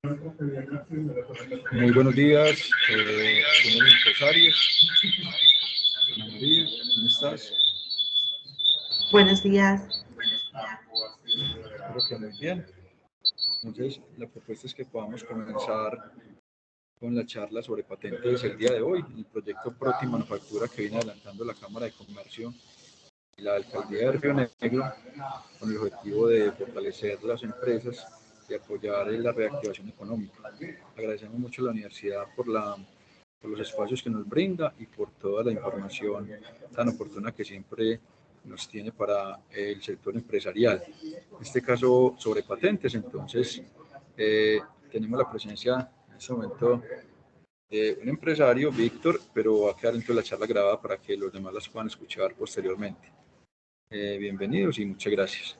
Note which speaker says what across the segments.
Speaker 1: Muy buenos días, señores empresarios. Ana María, ¿cómo estás?
Speaker 2: Buenos días.
Speaker 1: Espero que muy bien. Entonces, la propuesta es que podamos comenzar con la charla sobre patentes el día de hoy, el proyecto Proti Manufactura que viene adelantando la Cámara de Comercio y la Alcaldía de Río Negro con el objetivo de fortalecer las empresas y apoyar la reactivación económica. Agradecemos mucho a la universidad por los espacios que nos brinda y por toda la información tan oportuna que siempre nos tiene para el sector empresarial. En este caso, sobre patentes, entonces, tenemos la presencia en este momento de un empresario, Víctor, pero va a quedar dentro de la charla grabada para que los demás las puedan escuchar posteriormente. Bienvenidos y muchas gracias.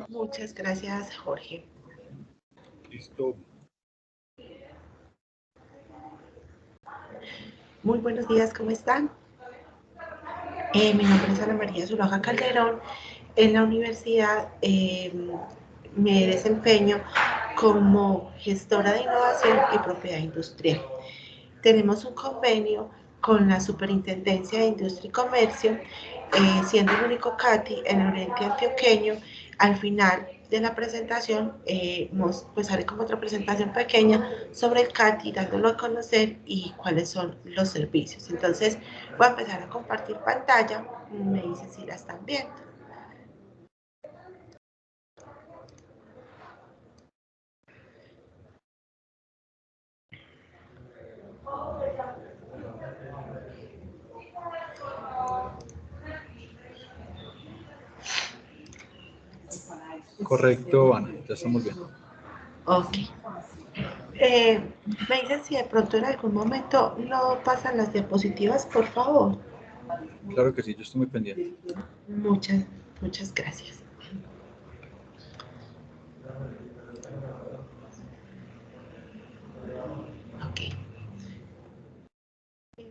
Speaker 2: Muchas gracias, Jorge.
Speaker 1: Listo.
Speaker 2: Muy buenos días, ¿cómo están? Mi nombre es Ana María Zuluaga Calderón. En la universidad me desempeño como gestora de innovación y propiedad industrial. Tenemos un convenio con la Superintendencia de Industria y Comercio, siendo el único CATI en el oriente antioqueño. Al final de la presentación, pues haré como otra presentación pequeña sobre el CATI, dándolo a conocer y cuáles son los servicios. Entonces, voy a empezar a compartir pantalla. Me dicen si la están viendo.
Speaker 1: Correcto, Ana, ya estamos viendo.
Speaker 2: Ok. Me dicen si de pronto en algún momento no pasan las diapositivas, por favor.
Speaker 1: Claro que sí, yo estoy muy pendiente.
Speaker 2: Muchas gracias. Ok.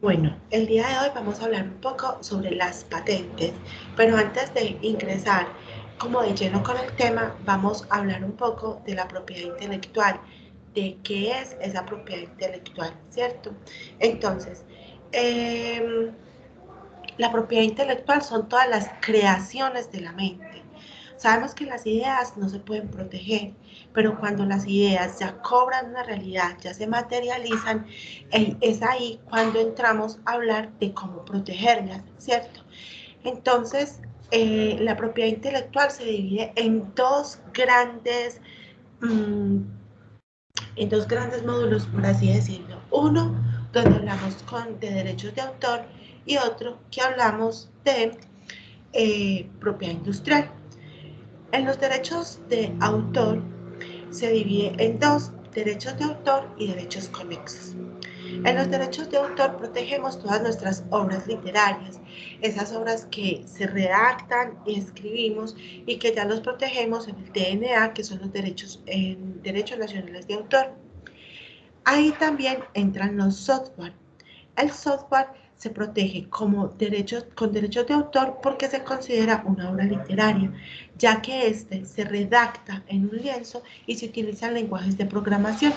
Speaker 2: Bueno, el día de hoy vamos a hablar un poco sobre las patentes, pero antes de ingresar como de lleno con el tema, vamos a hablar un poco de la propiedad intelectual, de qué es esa propiedad intelectual, ¿cierto? Entonces, la propiedad intelectual son todas las creaciones de la mente. Sabemos que las ideas no se pueden proteger, pero cuando las ideas ya cobran una realidad, ya se materializan, es ahí cuando entramos a hablar de cómo protegerlas, ¿cierto? Entonces, la propiedad intelectual se divide en dos grandes módulos, por así decirlo. Uno, donde hablamos de derechos de autor, y otro que hablamos de propiedad industrial. En los derechos de autor se divide en dos, derechos de autor y derechos conexos. En los derechos de autor protegemos todas nuestras obras literarias, esas obras que se redactan y escribimos y que ya los protegemos en el DNA, que son los derechos nacionales de autor. Ahí también entran los software. El software se protege con derechos de autor porque se considera una obra literaria, ya que este se redacta en un lienzo y se utilizan lenguajes de programación.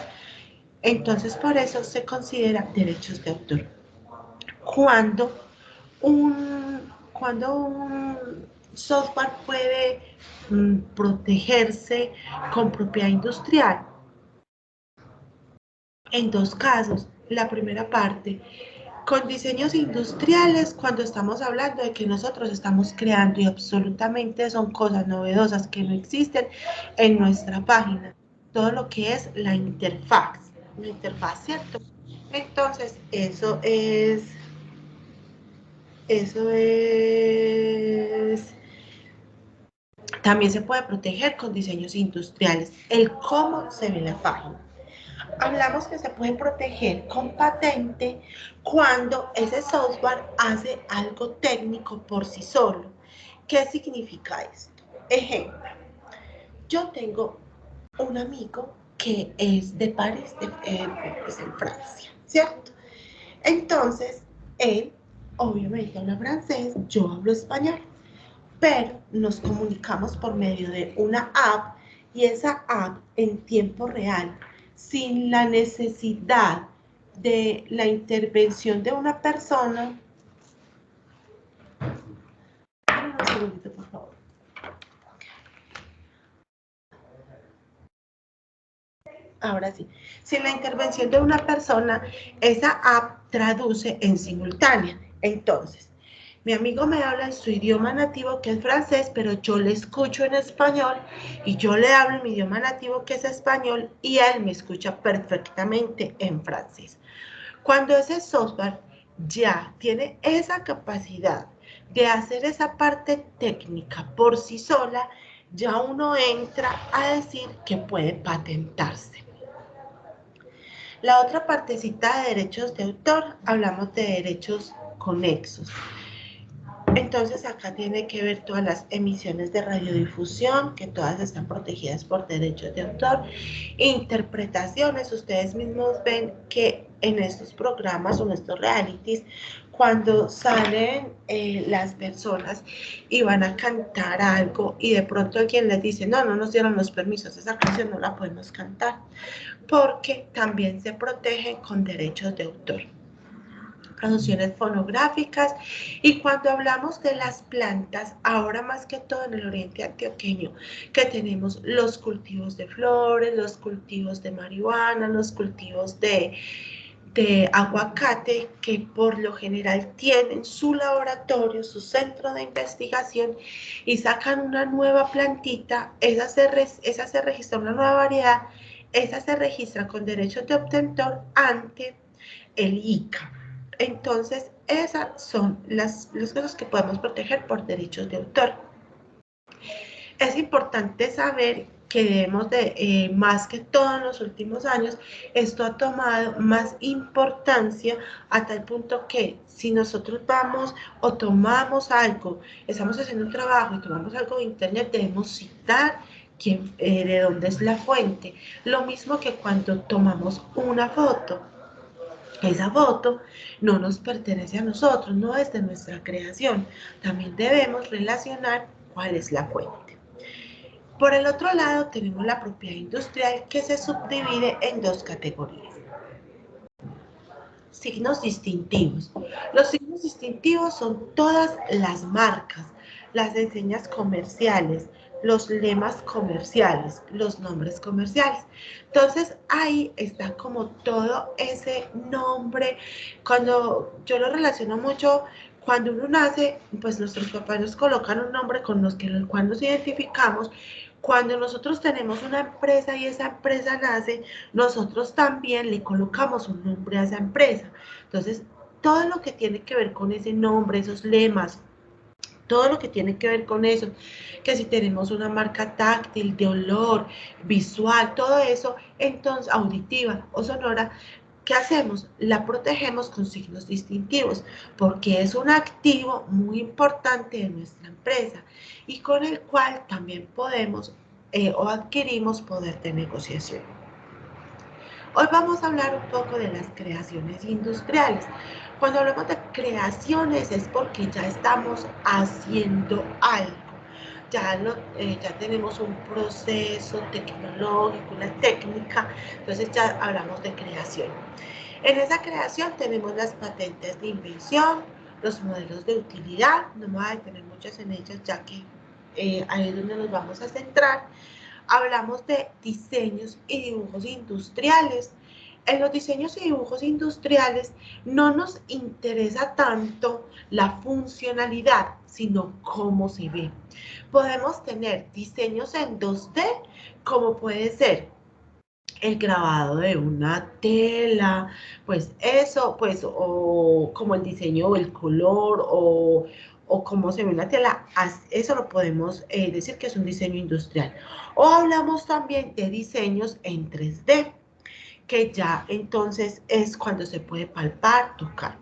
Speaker 2: Entonces, por eso se considera derechos de autor. Cuando un software puede protegerse con propiedad industrial, en dos casos. La primera parte, con diseños industriales, cuando estamos hablando de que nosotros estamos creando y absolutamente son cosas novedosas que no existen en nuestra página. Todo lo que es la interfaz, ¿cierto? Entonces, eso es también se puede proteger con diseños industriales. El cómo se ve la página. Hablamos que se puede proteger con patente cuando ese software hace algo técnico por sí solo. ¿Qué significa esto? Ejemplo, yo tengo un amigo que es de París, pues en Francia, ¿cierto? Entonces, él obviamente habla francés, yo hablo español, pero nos comunicamos por medio de una app y esa app en tiempo real, sin la necesidad de la intervención de una persona. Un segundito, por favor. Ahora sí, sin la intervención de una persona, esa app traduce en simultánea. Entonces, mi amigo me habla en su idioma nativo, que es francés, pero yo le escucho en español y yo le hablo en mi idioma nativo, que es español, y él me escucha perfectamente en francés. Cuando ese software ya tiene esa capacidad de hacer esa parte técnica por sí sola, ya uno entra a decir que puede patentarse. La otra partecita de derechos de autor, hablamos de derechos conexos. Entonces acá tiene que ver todas las emisiones de radiodifusión, que todas están protegidas por derechos de autor. Interpretaciones, ustedes mismos ven que en estos programas o en estos realities, cuando salen las personas y van a cantar algo y de pronto alguien les dice, no nos dieron los permisos, esa canción no la podemos cantar, porque también se protegen con derechos de autor. Producciones fonográficas, y cuando hablamos de las plantas, ahora más que todo en el oriente antioqueño, que tenemos los cultivos de flores, los cultivos de marihuana, los cultivos de aguacate, que por lo general tienen su laboratorio, su centro de investigación, y sacan una nueva plantita, esa se registra, una nueva variedad, esa se registra con derechos de obtentor ante el ICA. Entonces, esas son las cosas que podemos proteger por derechos de autor. Es importante saber que debemos de, más que todo en los últimos años, esto ha tomado más importancia a tal punto que si nosotros vamos o tomamos algo, estamos haciendo un trabajo y tomamos algo de internet, debemos citar de dónde es la fuente. Lo mismo que cuando tomamos una foto. Esa foto no nos pertenece a nosotros, no es de nuestra creación. También debemos relacionar cuál es la fuente. Por el otro lado, tenemos la propiedad industrial, que se subdivide en dos categorías. Signos distintivos. Los signos distintivos son todas las marcas, las enseñas comerciales, los lemas comerciales, los nombres comerciales. Entonces ahí está como todo ese nombre. Cuando yo lo relaciono mucho, cuando uno nace, pues nuestros papás nos colocan un nombre con el cual nos identificamos. Cuando nosotros tenemos una empresa y esa empresa nace, nosotros también le colocamos un nombre a esa empresa. Entonces, todo lo que tiene que ver con ese nombre, esos lemas, todo lo que tiene que ver con eso, que si tenemos una marca táctil, de olor, visual, todo eso, entonces auditiva o sonora, ¿qué hacemos? La protegemos con signos distintivos, porque es un activo muy importante de nuestra empresa y con el cual también podemos o adquirimos poder de negociación. Hoy vamos a hablar un poco de las creaciones industriales. Cuando hablamos de creaciones es porque ya estamos haciendo algo. Ya tenemos un proceso tecnológico, una técnica, entonces ya hablamos de creación. En esa creación tenemos las patentes de invención, los modelos de utilidad, no me voy a detener muchas en ellas ya que ahí es donde nos vamos a centrar. Hablamos de diseños y dibujos industriales. En los diseños y dibujos industriales no nos interesa tanto la funcionalidad, sino cómo se ve. Podemos tener diseños en 2D, como puede ser el grabado de una tela, pues eso, pues, o como el diseño o el color, o cómo se ve una tela, eso lo podemos decir que es un diseño industrial. O hablamos también de diseños en 3D, que ya entonces es cuando se puede palpar, tocar.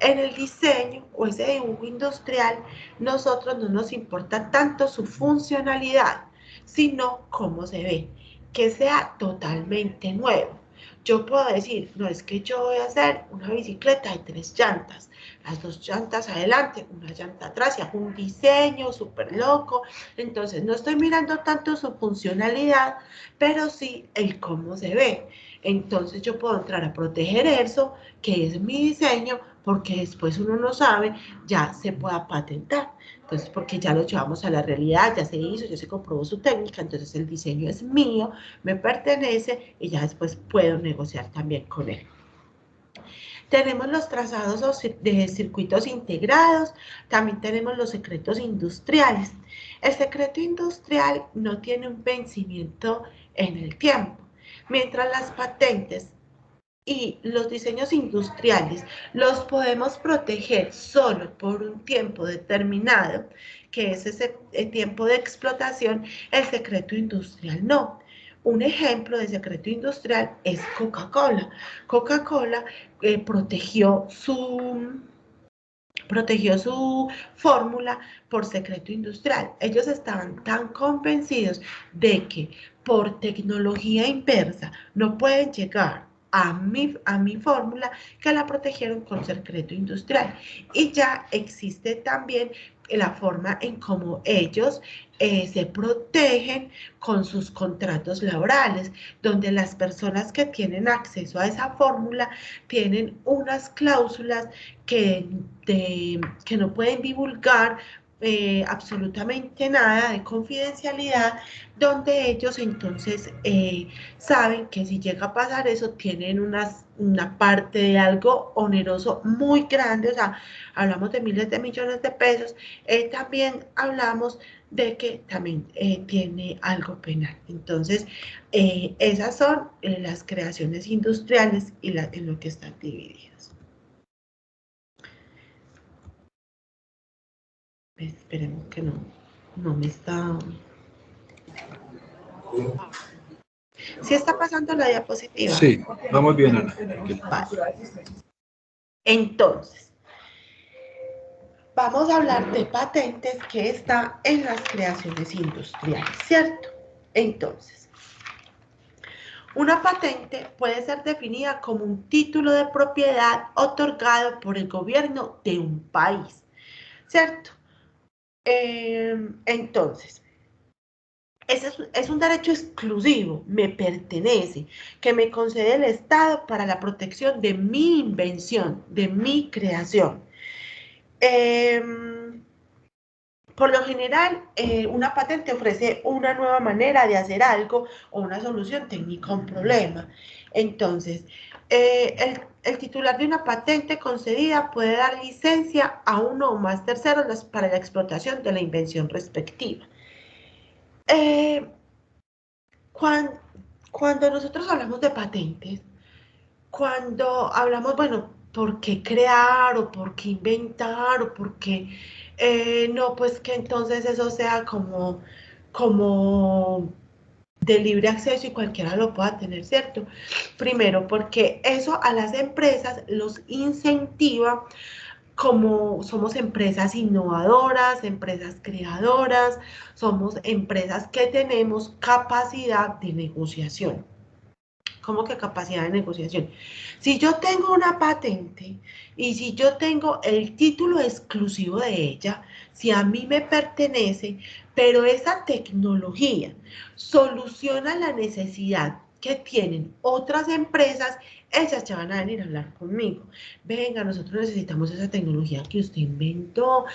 Speaker 2: En el diseño o ese dibujo industrial, nosotros no nos importa tanto su funcionalidad, sino cómo se ve, que sea totalmente nuevo. Yo puedo decir, no, es que yo voy a hacer una bicicleta de 3 llantas, las 2 llantas adelante, una llanta atrás, y hago un diseño súper loco. Entonces no estoy mirando tanto su funcionalidad, pero sí el cómo se ve. Entonces yo puedo entrar a proteger eso, que es mi diseño, porque después uno no sabe, ya se pueda patentar. Entonces, porque ya lo llevamos a la realidad, ya se hizo, ya se comprobó su técnica, entonces el diseño es mío, me pertenece y ya después puedo negociar también con él. Tenemos los trazados de circuitos integrados, también tenemos los secretos industriales. El secreto industrial no tiene un vencimiento en el tiempo, mientras las patentes y los diseños industriales los podemos proteger solo por un tiempo determinado, que es ese tiempo de explotación. El secreto industrial no. Un ejemplo de secreto industrial es Coca-Cola. Coca-Cola protegió su fórmula por secreto industrial. Ellos estaban tan convencidos de que por tecnología inversa no pueden llegar a mi fórmula, que la protegieron con secreto industrial. Y ya existe también la forma en cómo ellos se protegen con sus contratos laborales, donde las personas que tienen acceso a esa fórmula tienen unas cláusulas que no pueden divulgar absolutamente nada de confidencialidad, donde ellos entonces saben que si llega a pasar eso tienen una parte de algo oneroso muy grande, o sea, hablamos de miles de millones de pesos. También hablamos de que también tiene algo penal. Entonces, esas son las creaciones industriales y en lo que están divididas. Esperemos que no me está... ¿Sí está pasando la diapositiva?
Speaker 1: Sí, vamos bien, Ana.
Speaker 2: Vale. Entonces, vamos a hablar de patentes que está en las creaciones industriales, ¿cierto? Entonces, una patente puede ser definida como un título de propiedad otorgado por el gobierno de un país, ¿cierto? Entonces, es un derecho exclusivo, me pertenece, que me concede el Estado para la protección de mi invención, de mi creación. Por lo general, una patente ofrece una nueva manera de hacer algo o una solución técnica a un problema. Entonces, el titular de una patente concedida puede dar licencia a uno o más terceros para la explotación de la invención respectiva. Cuando nosotros hablamos de patentes, cuando hablamos, bueno, ¿por qué crear o por qué inventar o por qué no, pues que entonces eso sea como de libre acceso y cualquiera lo pueda tener, ¿cierto? Primero, porque eso a las empresas los incentiva, como somos empresas innovadoras, empresas creadoras, somos empresas que tenemos capacidad de negociación. ¿Cómo que capacidad de negociación? Si yo tengo una patente y si yo tengo el título exclusivo de ella, si a mí me pertenece, pero esa tecnología soluciona la necesidad que tienen otras empresas, ellas ya van a venir a hablar conmigo. Venga, nosotros necesitamos esa tecnología que usted inventó,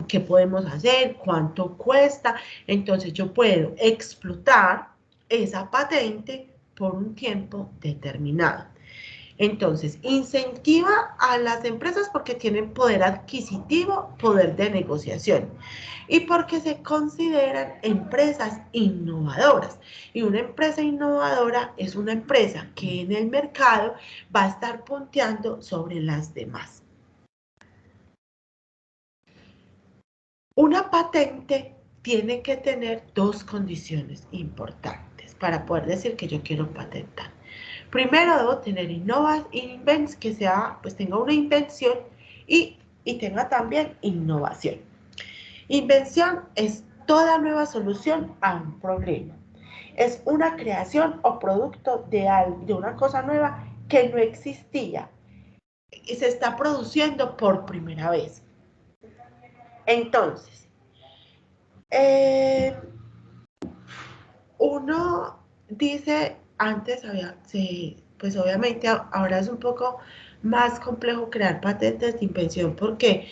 Speaker 2: ¿qué podemos hacer? ¿Cuánto cuesta? Entonces yo puedo explotar esa patente por un tiempo determinado. Entonces, incentiva a las empresas porque tienen poder adquisitivo, poder de negociación y porque se consideran empresas innovadoras. Y una empresa innovadora es una empresa que en el mercado va a estar punteando sobre las demás. Una patente tiene que tener dos condiciones importantes para poder decir que yo quiero patentar. Primero debo tener que tenga una invención y tenga también innovación. Invención es toda nueva solución a un problema. Es una creación o producto de una cosa nueva que no existía y se está produciendo por primera vez. Entonces, uno dice, antes había, pues obviamente ahora es un poco más complejo crear patentes de invención porque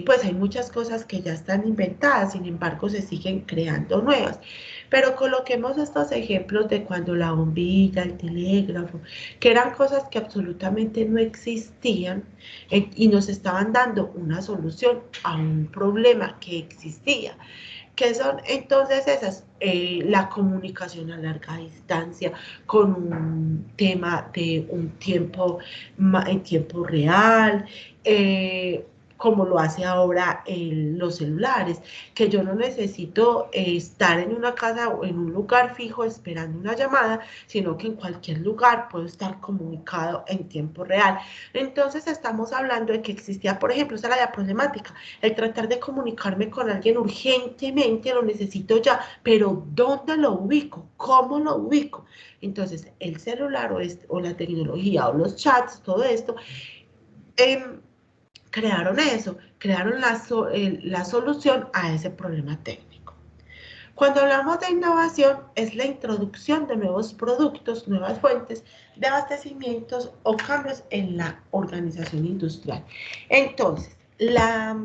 Speaker 2: pues hay muchas cosas que ya están inventadas, sin embargo se siguen creando nuevas. Pero coloquemos estos ejemplos de cuando la bombilla, el telégrafo, que eran cosas que absolutamente no existían y nos estaban dando una solución a un problema que existía. ¿Qué son entonces esas? La comunicación a larga distancia con un tema de un tiempo en tiempo real, como lo hace ahora los celulares, que yo no necesito estar en una casa o en un lugar fijo esperando una llamada, sino que en cualquier lugar puedo estar comunicado en tiempo real. Entonces estamos hablando de que existía, por ejemplo, esa era la problemática, el tratar de comunicarme con alguien urgentemente, lo necesito ya, pero ¿dónde lo ubico? ¿Cómo lo ubico? Entonces, el celular o la tecnología o los chats, todo esto, crearon eso, crearon la solución a ese problema técnico. Cuando hablamos de innovación, es la introducción de nuevos productos, nuevas fuentes de abastecimientos o cambios en la organización industrial. Entonces, la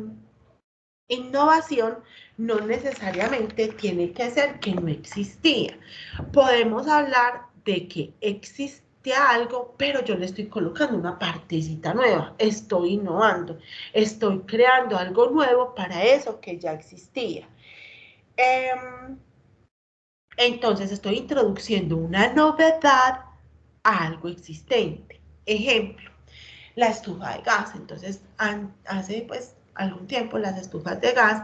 Speaker 2: innovación no necesariamente tiene que ser que no existía. Podemos hablar de que existe algo, pero yo le estoy colocando una partecita nueva, estoy innovando, estoy creando algo nuevo para eso que ya existía. Entonces estoy introduciendo una novedad a algo existente. Ejemplo, la estufa de gas. Entonces, hace pues algún tiempo las estufas de gas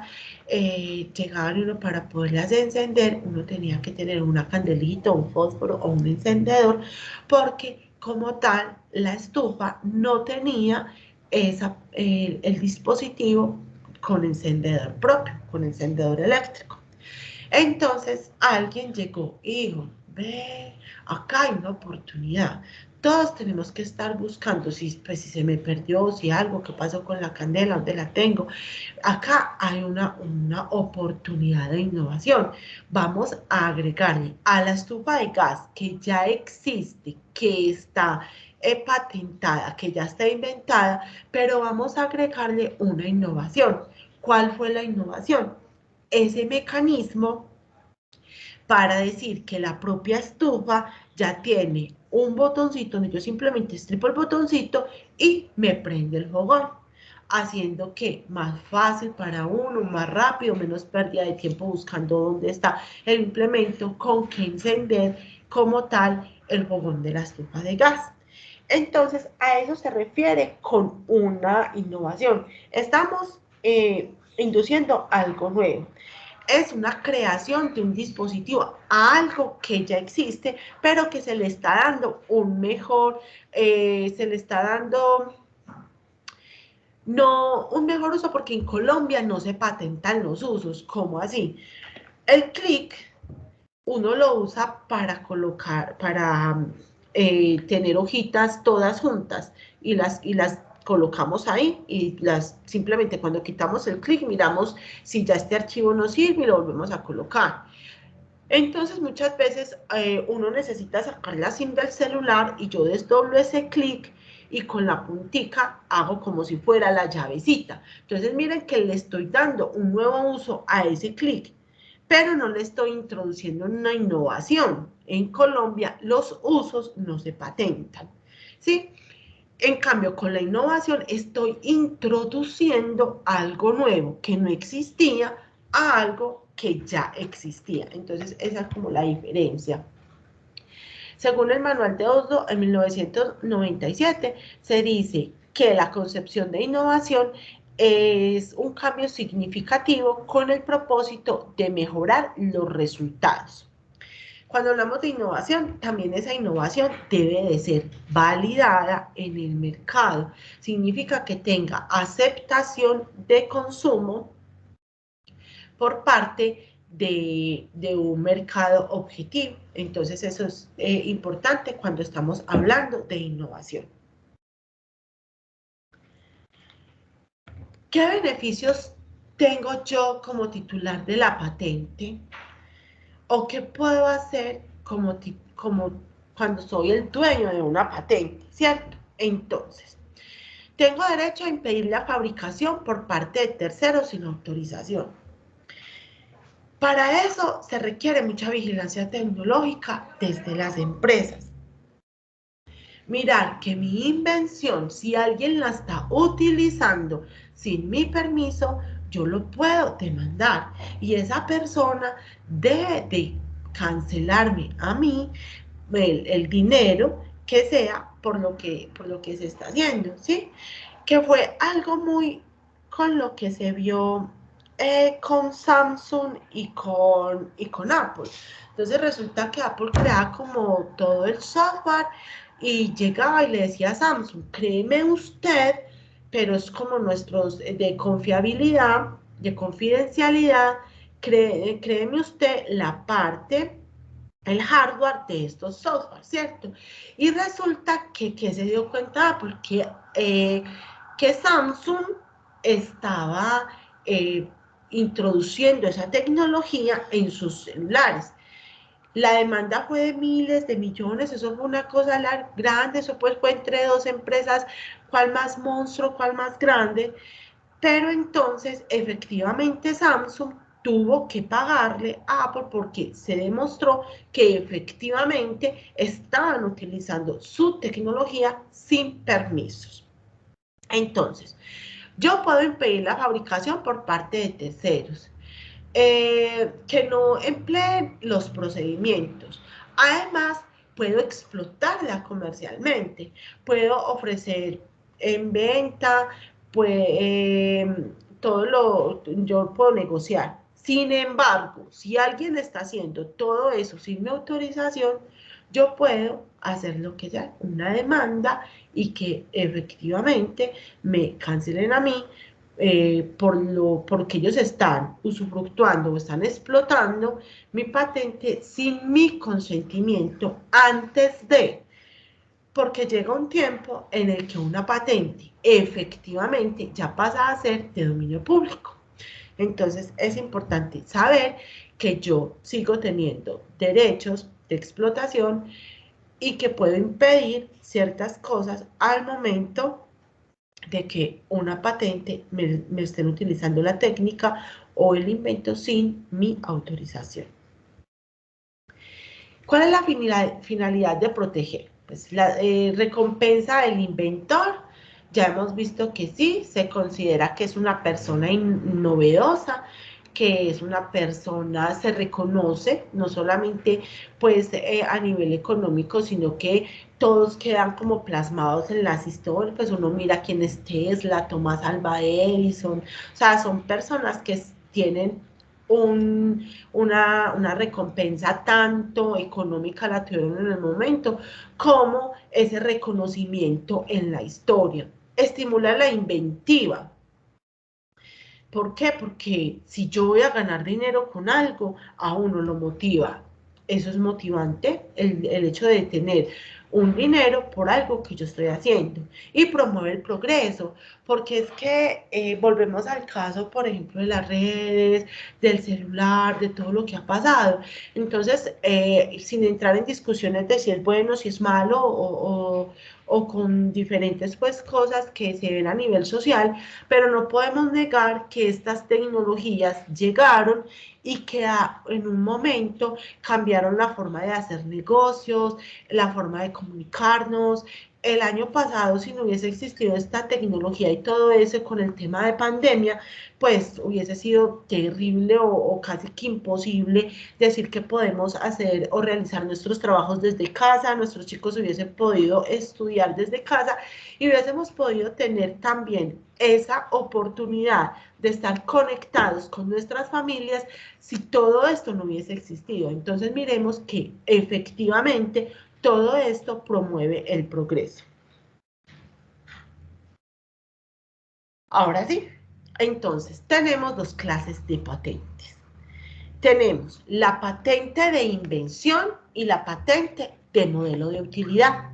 Speaker 2: llegaban uno para poderlas encender, uno tenía que tener una candelita, un fósforo o un encendedor, porque como tal la estufa no tenía el dispositivo con encendedor propio, con encendedor eléctrico. Entonces alguien llegó y dijo, ve, acá hay una oportunidad. Todos tenemos que estar buscando pues, si se me perdió, si algo, qué pasó con la candela, dónde la tengo. Acá hay una oportunidad de innovación. Vamos a agregarle a la estufa de gas que ya existe, que está patentada, que ya está inventada, pero vamos a agregarle una innovación. ¿Cuál fue la innovación? Ese mecanismo para decir que la propia estufa ya tiene un botoncito donde yo simplemente estripo el botoncito y me prende el fogón, haciendo que más fácil para uno, más rápido, menos pérdida de tiempo buscando dónde está el implemento con que encender como tal el fogón de la estufa de gas. Entonces, a eso se refiere con una innovación. Estamos induciendo algo nuevo. Es una creación de un dispositivo a algo que ya existe, pero que se le está dando un mejor, se le está dando no un mejor uso porque en Colombia no se patentan los usos. ¿Cómo así? El clic uno lo usa para colocar, para tener hojitas todas juntas y las colocamos ahí y simplemente cuando quitamos el clic miramos si ya este archivo nos sirve y lo volvemos a colocar. Entonces muchas veces uno necesita sacar la SIM del celular y yo desdoblo ese clic y con la puntica hago como si fuera la llavecita. Entonces miren que le estoy dando un nuevo uso a ese clic, pero no le estoy introduciendo una innovación. En Colombia los usos no se patentan, ¿sí? En cambio, con la innovación estoy introduciendo algo nuevo que no existía a algo que ya existía. Entonces, esa es como la diferencia. Según el manual de Oslo, en 1997, se dice que la concepción de innovación es un cambio significativo con el propósito de mejorar los resultados. Cuando hablamos de innovación, también esa innovación debe de ser validada en el mercado. Significa que tenga aceptación de consumo por parte de un mercado objetivo. Entonces eso es importante cuando estamos hablando de innovación. ¿Qué beneficios tengo yo como titular de la patente? ¿O qué puedo hacer como cuando soy el dueño de una patente, ¿cierto? Entonces, tengo derecho a impedir la fabricación por parte de terceros sin autorización. Para eso se requiere mucha vigilancia tecnológica desde las empresas. Mirar que mi invención, si alguien la está utilizando sin mi permiso, yo lo puedo demandar y esa persona debe de cancelarme a mí el dinero que sea por lo que se está haciendo, ¿sí? Que fue algo muy con lo que se vio con Samsung y con Apple. Entonces resulta que Apple crea como todo el software y llegaba y le decía a Samsung, créeme usted, pero es como nuestros de confiabilidad, de confidencialidad, créeme usted la parte, el hardware de estos software, ¿cierto? Y resulta que se dio cuenta porque que Samsung estaba introduciendo esa tecnología en sus celulares. La demanda fue de miles de millones, eso fue una cosa grande, eso pues fue entre dos empresas, cuál más monstruo, cuál más grande, pero entonces efectivamente Samsung tuvo que pagarle a Apple porque se demostró que efectivamente estaban utilizando su tecnología sin permisos. Entonces, yo puedo impedir la fabricación por parte de terceros. Que no empleen los procedimientos. Además, puedo explotarla comercialmente, puedo ofrecer en venta, pues yo puedo negociar. Sin embargo, si alguien está haciendo todo eso sin mi autorización, yo puedo hacer lo que sea, una demanda y que efectivamente me cancelen a mí porque ellos están usufructuando o están explotando mi patente sin mi consentimiento antes de, porque llega un tiempo en el que una patente efectivamente ya pasa a ser de dominio público. Entonces es importante saber que yo sigo teniendo derechos de explotación y que puedo impedir ciertas cosas al momento de que una patente me estén utilizando la técnica o el invento sin mi autorización. ¿Cuál es la finalidad de proteger? Pues la recompensa del inventor, ya hemos visto que sí, se considera que es una persona novedosa, que es una persona, se reconoce, no solamente pues a nivel económico, sino que todos quedan como plasmados en las historias, pues uno mira quién es Tesla, Thomas Alva Edison, o sea, son personas que tienen una recompensa tanto económica la tuvieron en el momento, como ese reconocimiento en la historia. Estimula la inventiva. ¿Por qué? Porque si yo voy a ganar dinero con algo, a uno lo motiva. Eso es motivante, el hecho de tener un dinero por algo que yo estoy haciendo y promueve el progreso, porque es que volvemos al caso, por ejemplo, de las redes, del celular, de todo lo que ha pasado. Entonces, sin entrar en discusiones de si es bueno, si es malo o con diferentes pues cosas que se ven a nivel social, pero no podemos negar que estas tecnologías llegaron y que en un momento cambiaron la forma de hacer negocios, la forma de comunicarnos. El año pasado, si no hubiese existido esta tecnología y todo eso con el tema de pandemia, pues hubiese sido terrible o casi que imposible decir que podemos hacer o realizar nuestros trabajos desde casa, nuestros chicos hubiesen podido estudiar desde casa y hubiésemos podido tener también esa oportunidad de estar conectados con nuestras familias si todo esto no hubiese existido. Entonces miremos que efectivamente todo esto promueve el progreso. Ahora sí, entonces tenemos dos clases de patentes. tenemos la patente de invención y la patente de modelo de utilidad.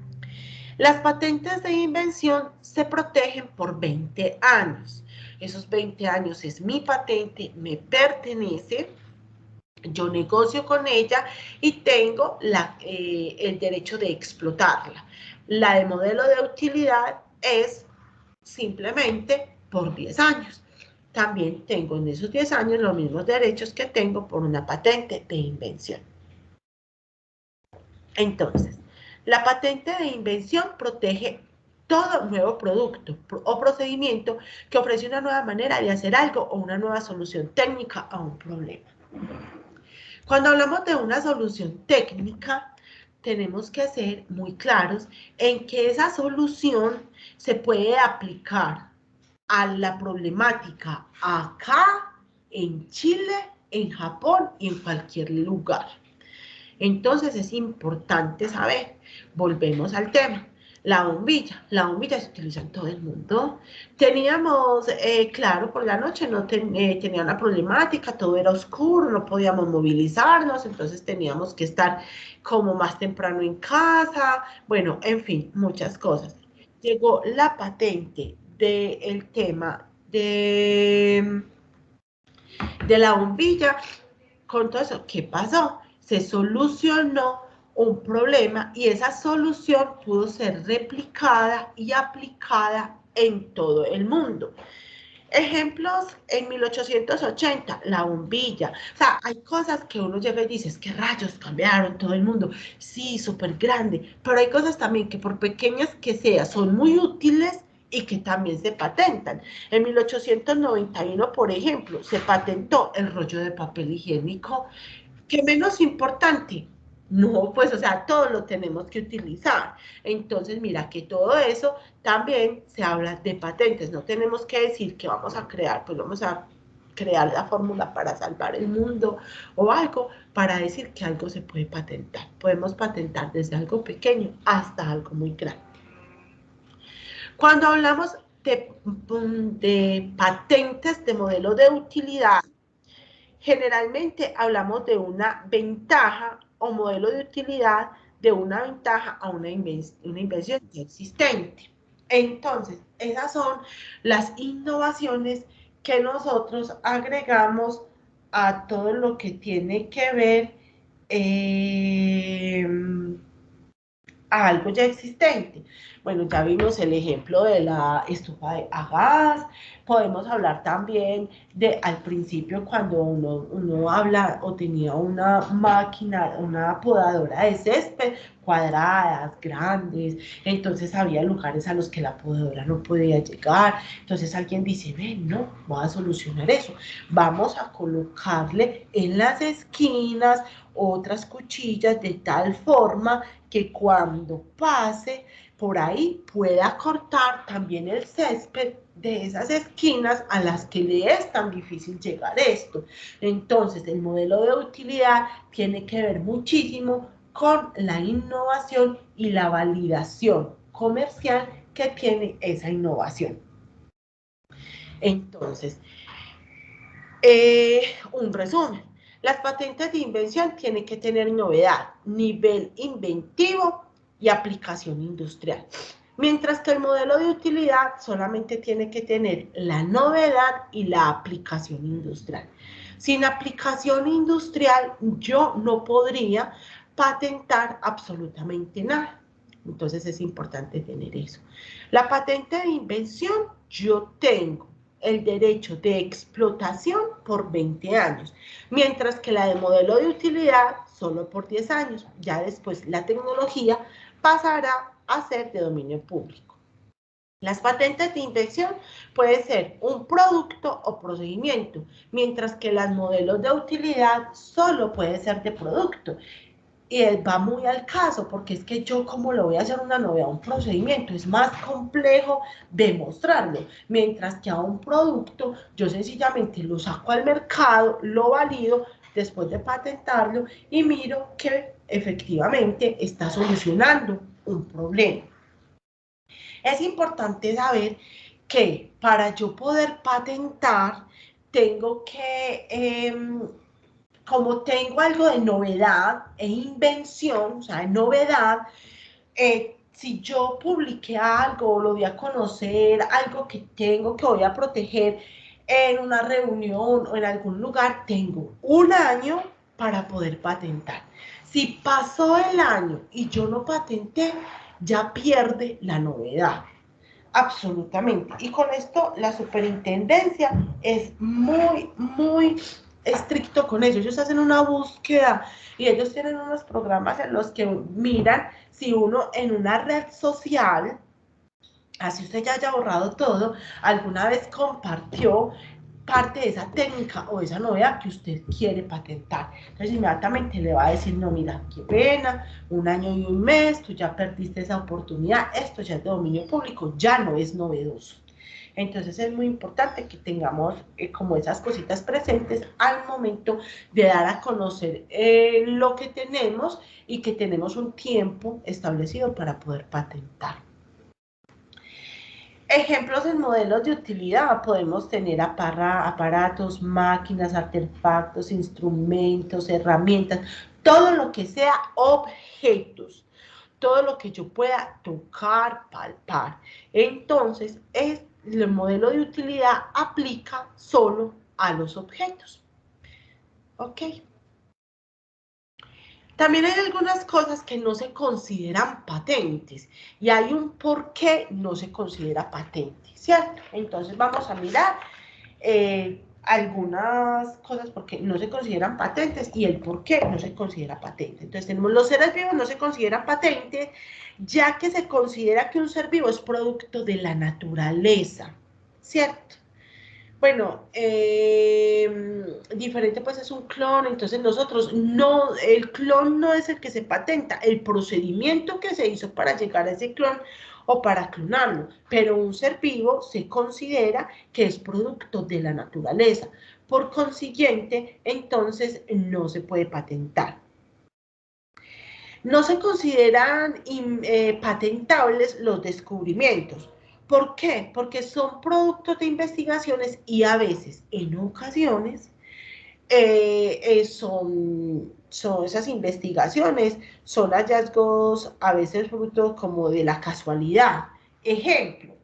Speaker 2: Las patentes de invención se protegen por 20 años. Esos 20 años es mi patente, me pertenece, yo negocio con ella y tengo el derecho de explotarla. La de modelo de utilidad es simplemente por 10 años. También tengo en esos 10 años los mismos derechos que tengo por una patente de invención. Entonces, la patente de invención protege todo nuevo producto o procedimiento que ofrece una nueva manera de hacer algo o una nueva solución técnica a un problema. Cuando hablamos de una solución técnica, tenemos que ser muy claros en que esa solución se puede aplicar a la problemática acá, en Chile, en Japón y en cualquier lugar. Entonces es importante saber, volvemos al tema, la bombilla se utiliza en todo el mundo. Teníamos, claro, por la noche no tenía una problemática, todo era oscuro, no podíamos movilizarnos, entonces teníamos que estar como más temprano en casa, bueno, en fin, muchas cosas. Llegó la patente del tema de la bombilla, con todo eso, ¿qué pasó? Se solucionó un problema y esa solución pudo ser replicada y aplicada en todo el mundo. Ejemplos en 1880, la bombilla. O sea, hay cosas que uno llega y dice, es que rayos cambiaron todo el mundo. Sí, súper grande. Pero hay cosas también que por pequeñas que sean, son muy útiles y que también se patentan. En 1891, por ejemplo, se patentó el rollo de papel higiénico. ¿Qué menos importante? No, pues, o sea, todo lo tenemos que utilizar. Entonces, mira que todo eso también se habla de patentes. No tenemos que decir que vamos a crear, pues vamos a crear la fórmula para salvar el mundo o algo para decir que algo se puede patentar. Podemos patentar desde algo pequeño hasta algo muy grande. Cuando hablamos de patentes de modelo de utilidad, generalmente hablamos de una ventaja o modelo de utilidad de una ventaja a una invención ya existente. Entonces, esas son las innovaciones que nosotros agregamos a todo lo que tiene que ver a algo ya existente. Bueno, ya vimos el ejemplo de la estufa a gas. Podemos hablar también de al principio cuando uno habla o tenía una máquina, una podadora de césped, cuadradas, grandes, entonces había lugares a los que la podadora no podía llegar, entonces alguien dice, ven, no, voy a solucionar eso, vamos a colocarle en las esquinas otras cuchillas de tal forma que cuando pase por ahí pueda cortar también el césped de esas esquinas a las que le es tan difícil llegar esto. Entonces, el modelo de utilidad tiene que ver muchísimo con la innovación y la validación comercial que tiene esa innovación. Entonces, un resumen. Las patentes de invención tienen que tener novedad, nivel inventivo y aplicación industrial. Mientras que el modelo de utilidad solamente tiene que tener la novedad y la aplicación industrial. Sin aplicación industrial, yo no podría patentar absolutamente nada. Entonces es importante tener eso. La patente de invención, yo tengo el derecho de explotación por 20 años, mientras que la de modelo de utilidad solo por 10 años. Ya después la tecnología pasará a ser de dominio público. Las patentes de invención pueden ser un producto o procedimiento, mientras que las modelos de utilidad solo pueden ser de producto. Y va muy al caso, porque es que yo como lo voy a hacer una novedad, un procedimiento, es más complejo demostrarlo, mientras que a un producto yo sencillamente lo saco al mercado, lo valido después de patentarlo y miro que efectivamente está solucionando un problema. Es importante saber que para yo poder patentar tengo que como tengo algo de novedad e invención, o sea, de novedad, si yo publiqué algo, lo di a conocer, algo que tengo, que voy a proteger en una reunión o en algún lugar, tengo un año para poder patentar. Si pasó el año y yo no patenté, ya pierde la novedad. Absolutamente. Y con esto la superintendencia es muy estricto con ellos. Ellos hacen una búsqueda y ellos tienen unos programas en los que miran si uno en una red social, así usted ya haya borrado todo, alguna vez compartió parte de esa técnica o esa novedad que usted quiere patentar. Entonces inmediatamente le va a decir, no, mira, qué pena, un año y un mes, tú ya perdiste esa oportunidad, esto ya es de dominio público, ya no es novedoso. Entonces es muy importante que tengamos como esas cositas presentes al momento de dar a conocer lo que tenemos y que tenemos un tiempo establecido para poder patentar. Ejemplos en modelos de utilidad, podemos tener aparatos, máquinas, artefactos, instrumentos, herramientas, todo lo que sea objetos, todo lo que yo pueda tocar, palpar. Entonces, el modelo de utilidad aplica solo a los objetos. ¿Ok? También hay algunas cosas que no se consideran patentes y hay un por qué no se considera patente, ¿cierto? Entonces vamos a mirar algunas cosas porque no se consideran patentes y el por qué no se considera patente. Entonces tenemos los seres vivos no se consideran patentes ya que se considera que un ser vivo es producto de la naturaleza, ¿cierto? Bueno, diferente pues es un clon, entonces nosotros no, el clon no es el que se patenta, el procedimiento que se hizo para llegar a ese clon o para clonarlo, pero un ser vivo se considera que es producto de la naturaleza, por consiguiente, entonces no se puede patentar. No se consideran patentables los descubrimientos. ¿Por qué? Porque son productos de investigaciones y a veces, en ocasiones, son esas investigaciones, son hallazgos a veces fruto como de la casualidad. Ejemplo,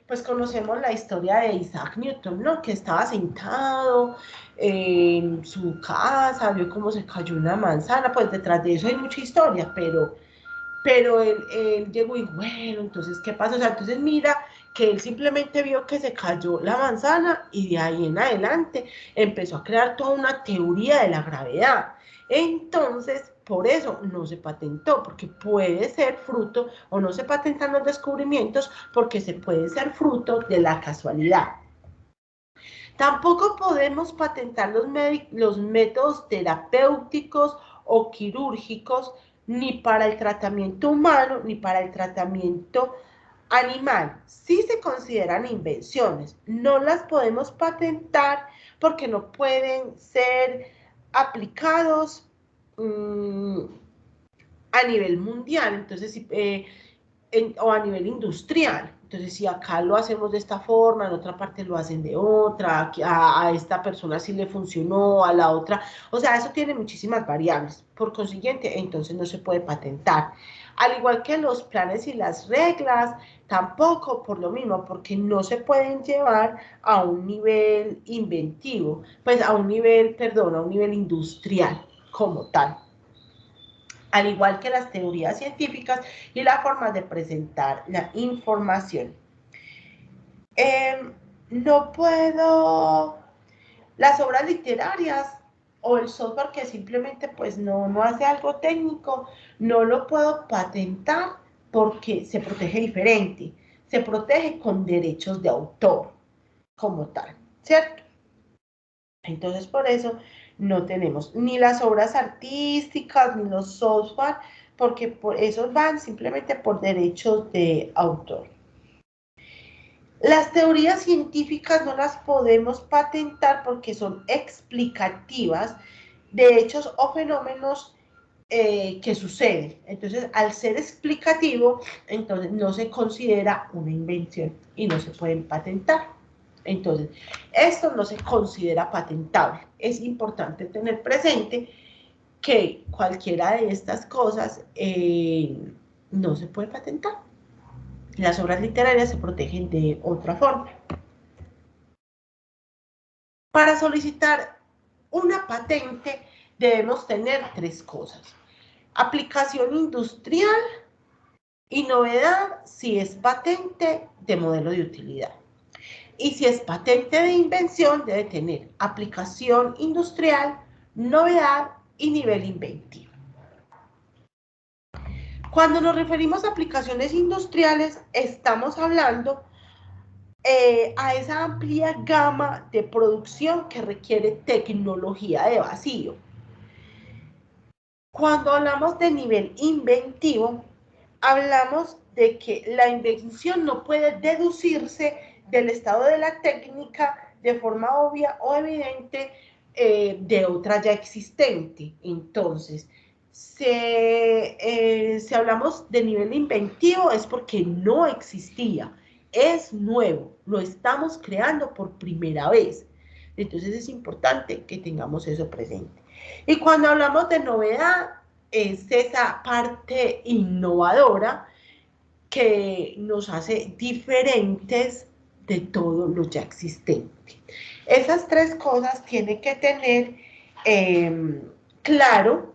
Speaker 2: pues conocemos la historia de Isaac Newton, ¿no? Que estaba sentado en su casa, vio cómo se cayó una manzana, pues detrás de eso hay mucha historia, pero él llegó y bueno, entonces, ¿qué pasó? O sea, entonces mira que él simplemente vio que se cayó la manzana y de ahí en adelante empezó a crear toda una teoría de la gravedad. Entonces, por eso no se patentó, porque puede ser fruto, o no se patentan los descubrimientos, porque se puede ser fruto de la casualidad. Tampoco podemos patentar los métodos terapéuticos o quirúrgicos ni para el tratamiento humano ni para el tratamiento animal. Sí se consideran invenciones, no las podemos patentar porque no pueden ser aplicados a nivel mundial, entonces o a nivel industrial. Entonces, si acá lo hacemos de esta forma, en otra parte lo hacen de otra, a esta persona sí le funcionó, a la otra. O sea, eso tiene muchísimas variables. Por consiguiente, entonces no se puede patentar. Al igual que los planes y las reglas, tampoco por lo mismo, porque no se pueden llevar a un nivel inventivo, pues a un nivel, perdón, a un nivel industrial como tal. Al igual que las teorías científicas y la forma de presentar la información. No puedo, las obras literarias o el software que simplemente pues no hace algo técnico, no lo puedo patentar porque se protege diferente, se protege con derechos de autor como tal, ¿cierto? Entonces, por eso no tenemos ni las obras artísticas, ni los software, porque por esos van simplemente por derechos de autor. Las teorías científicas no las podemos patentar porque son explicativas de hechos o fenómenos que suceden. Entonces, al ser explicativo, entonces no se considera una invención y no se pueden patentar. Entonces, esto no se considera patentable. Es importante tener presente que cualquiera de estas cosas no se puede patentar. Las obras literarias se protegen de otra forma. Para solicitar una patente debemos tener tres cosas: aplicación industrial y novedad si es patente de modelo de utilidad. Y si es patente de invención, debe tener aplicación industrial, novedad y nivel inventivo. Cuando nos referimos a aplicaciones industriales, estamos hablando a esa amplia gama de producción que requiere tecnología de vacío. Cuando hablamos de nivel inventivo, hablamos de que la invención no puede deducirse del estado de la técnica de forma obvia o evidente de otra ya existente. Entonces, si hablamos de nivel inventivo es porque no existía, es nuevo, lo estamos creando por primera vez. Entonces es importante que tengamos eso presente. Y cuando hablamos de novedad, es esa parte innovadora que nos hace diferentes de todo lo ya existente. Esas tres cosas tiene que tener claro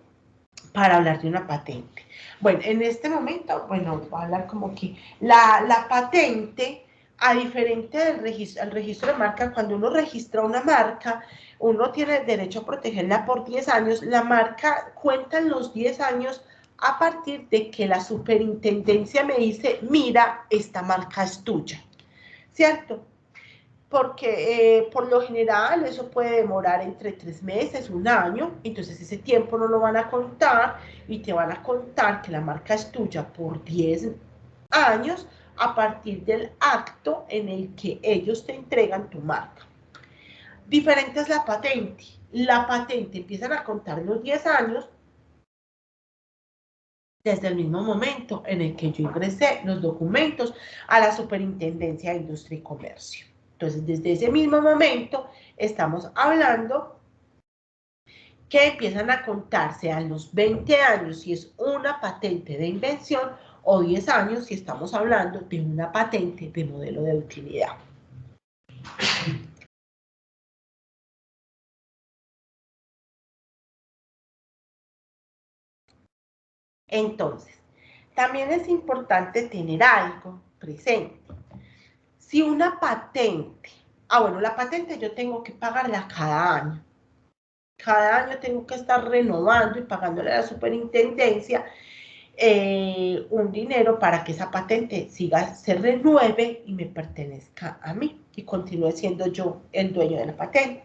Speaker 2: para hablar de una patente. Bueno, en este momento, bueno, voy a hablar como que la patente, a diferente del registro de marca, cuando uno registra una marca, uno tiene derecho a protegerla por 10 años, la marca cuenta en los 10 años a partir de que la superintendencia me dice, mira, esta marca es tuya, ¿cierto? Porque por lo general eso puede demorar entre 3 meses, un año, entonces ese tiempo no lo van a contar y te van a contar que la marca es tuya por 10 años a partir del acto en el que ellos te entregan tu marca. Diferente es la patente. La patente empiezan a contar los 10 años desde el mismo momento en el que yo ingresé los documentos a la Superintendencia de Industria y Comercio. Entonces, desde ese mismo momento estamos hablando que empiezan a contarse a los 20 años si es una patente de invención o 10 años si estamos hablando de una patente de modelo de utilidad. Entonces, también es importante tener algo presente. Si una patente, bueno, la patente yo tengo que pagarla cada año. Cada año tengo que estar renovando y pagándole a la superintendencia un dinero para que esa patente se renueve y me pertenezca a mí y continúe siendo yo el dueño de la patente.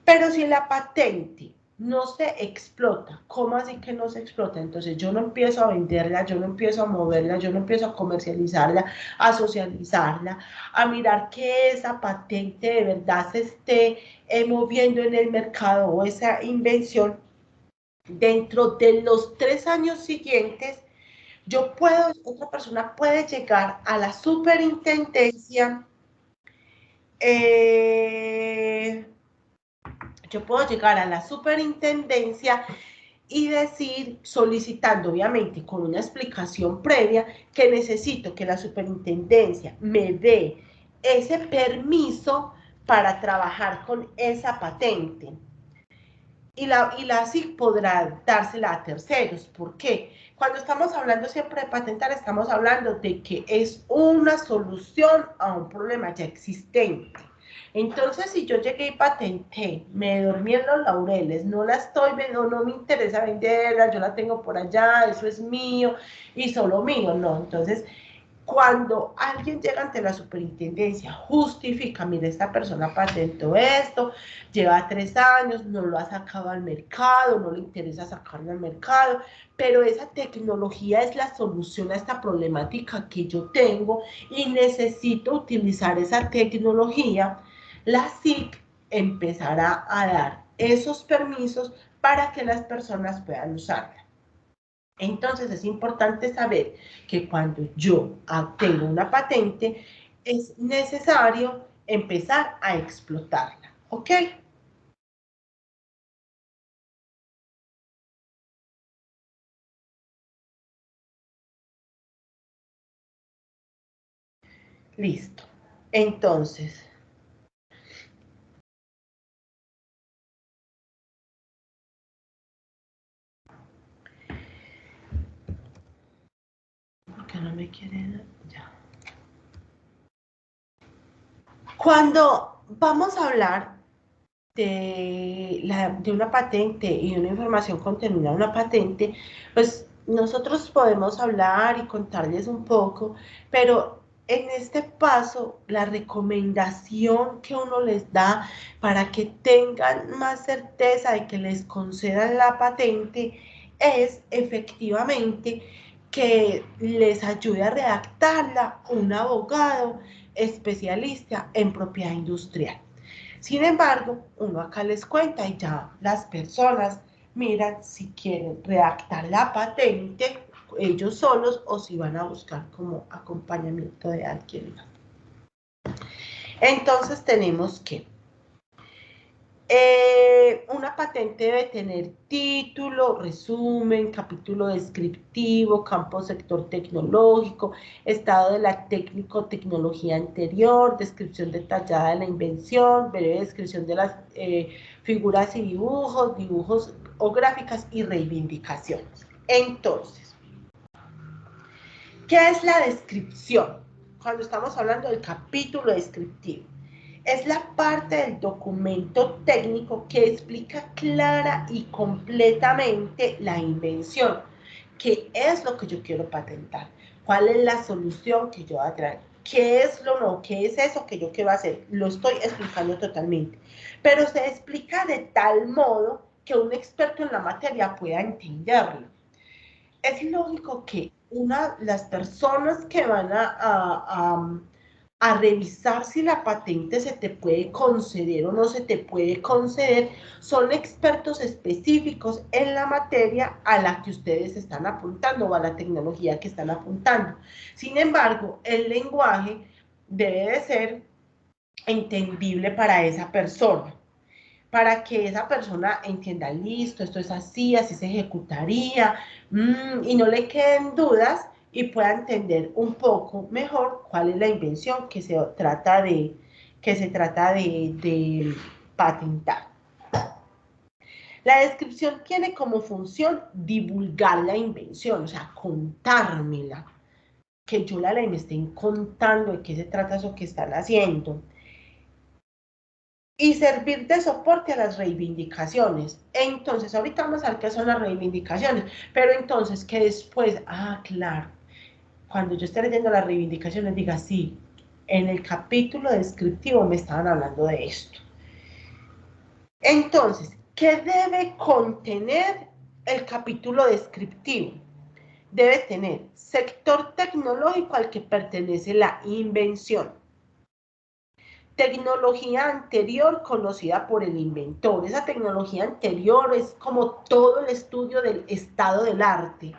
Speaker 2: Pero si la patente no se explota, ¿cómo así que no se explota? Entonces yo no empiezo a venderla, yo no empiezo a moverla, yo no empiezo a comercializarla, a socializarla, a mirar que esa patente de verdad se esté moviendo en el mercado o esa invención. Dentro de los 3 años siguientes, otra persona puede llegar a la superintendencia, yo puedo llegar a la superintendencia y decir, solicitando obviamente con una explicación previa, que necesito que la superintendencia me dé ese permiso para trabajar con esa patente. Y la SIC podrá dársela a terceros. ¿Por qué? Cuando estamos hablando siempre de patentar, estamos hablando de que es una solución a un problema ya existente. Entonces, si yo llegué y patenté, me dormí en los laureles, no la estoy vendiendo, no me interesa venderla, yo la tengo por allá, eso es mío y solo mío, no. Entonces, cuando alguien llega ante la superintendencia, justifica, mire, esta persona patentó esto, lleva 3 años, no lo ha sacado al mercado, no le interesa sacarlo al mercado, pero esa tecnología es la solución a esta problemática que yo tengo y necesito utilizar esa tecnología, la SIC empezará a dar esos permisos para que las personas puedan usarla. Entonces es importante saber que cuando yo tengo una patente, es necesario empezar a explotarla, ¿ok? Listo. Entonces, ¿por qué no me quiere? Ya. Cuando vamos a hablar de una patente y de una información contenida en una patente, pues nosotros podemos hablar y contarles un poco, pero en este paso, la recomendación que uno les da para que tengan más certeza de que les concedan la patente es efectivamente que les ayude a redactarla un abogado especialista en propiedad industrial. Sin embargo, uno acá les cuenta y ya las personas miran si quieren redactar la patente ellos solos o si van a buscar como acompañamiento de alguien. Entonces tenemos que una patente debe tener título, resumen, capítulo descriptivo, campo sector tecnológico, estado de la técnico-tecnología anterior, descripción detallada de la invención, breve descripción de las figuras y dibujos, dibujos o gráficas y reivindicaciones. Entonces, ¿qué es la descripción? Cuando estamos hablando del capítulo descriptivo. Es la parte del documento técnico que explica clara y completamente la invención. ¿Qué es lo que yo quiero patentar? ¿Cuál es la solución que yo voy a traer? ¿Qué es lo no? ¿Qué es eso que yo quiero hacer? Lo estoy explicando totalmente. Pero se explica de tal modo que un experto en la materia pueda entenderlo. Es lógico que las personas que van a revisar si la patente se te puede conceder o no se te puede conceder, son expertos específicos en la materia a la que ustedes están apuntando o a la tecnología que están apuntando. Sin embargo, el lenguaje debe de ser entendible para esa persona, para que esa persona entienda, listo, esto es así, así se ejecutaría, y no le queden dudas y pueda entender un poco mejor cuál es la invención que se trata de patentar. La descripción tiene como función divulgar la invención, o sea, contármela, que yo la ley me estén contando de qué se trata eso que están haciendo. Y servir de soporte a las reivindicaciones. Entonces, ahorita vamos a ver qué son las reivindicaciones, pero entonces que después, claro, cuando yo esté leyendo las reivindicaciones, diga, sí, en el capítulo descriptivo me estaban hablando de esto. Entonces, ¿qué debe contener el capítulo descriptivo? Debe tener sector tecnológico al que pertenece la invención, tecnología anterior conocida por el inventor. Esa tecnología anterior es como todo el estudio del estado del arte,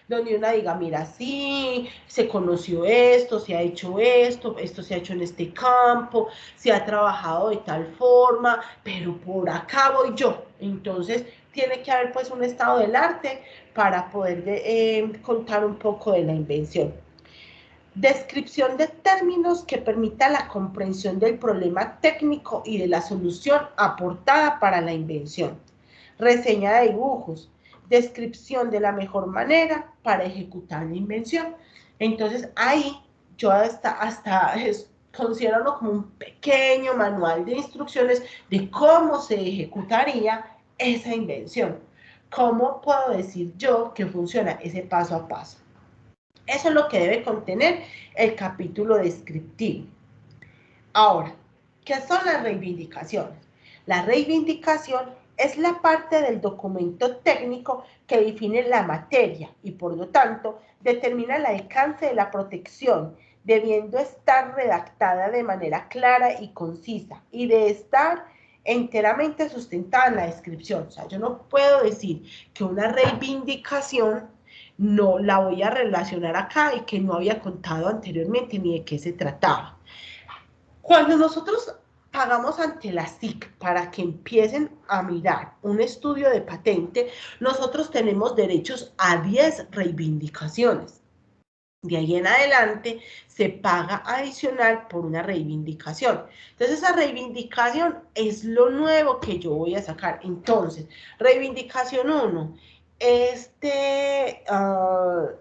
Speaker 2: donde uno diga, mira, sí, se conoció esto, se ha hecho esto se ha hecho en este campo, se ha trabajado de tal forma, pero por acá voy yo. Entonces, tiene que haber pues un estado del arte para poder contar un poco de la invención. Descripción de términos que permita la comprensión del problema técnico y de la solución aportada para la invención. Reseña de dibujos. Descripción de la mejor manera para ejecutar la invención. Entonces ahí yo hasta considero como un pequeño manual de instrucciones de cómo se ejecutaría esa invención. ¿Cómo puedo decir yo que funciona ese paso a paso? Eso es lo que debe contener el capítulo descriptivo. Ahora, ¿qué son las reivindicaciones? La reivindicación es la parte del documento técnico que define la materia y, por lo tanto, determina el alcance de la protección, debiendo estar redactada de manera clara y concisa y de estar enteramente sustentada en la descripción. O sea, yo no puedo decir que una reivindicación no la voy a relacionar acá y que no había contado anteriormente ni de qué se trataba. Cuando nosotros pagamos ante la SIC para que empiecen a mirar un estudio de patente, nosotros tenemos derechos a 10 reivindicaciones. De ahí en adelante se paga adicional por una reivindicación. Entonces esa reivindicación es lo nuevo que yo voy a sacar. Entonces, reivindicación 1,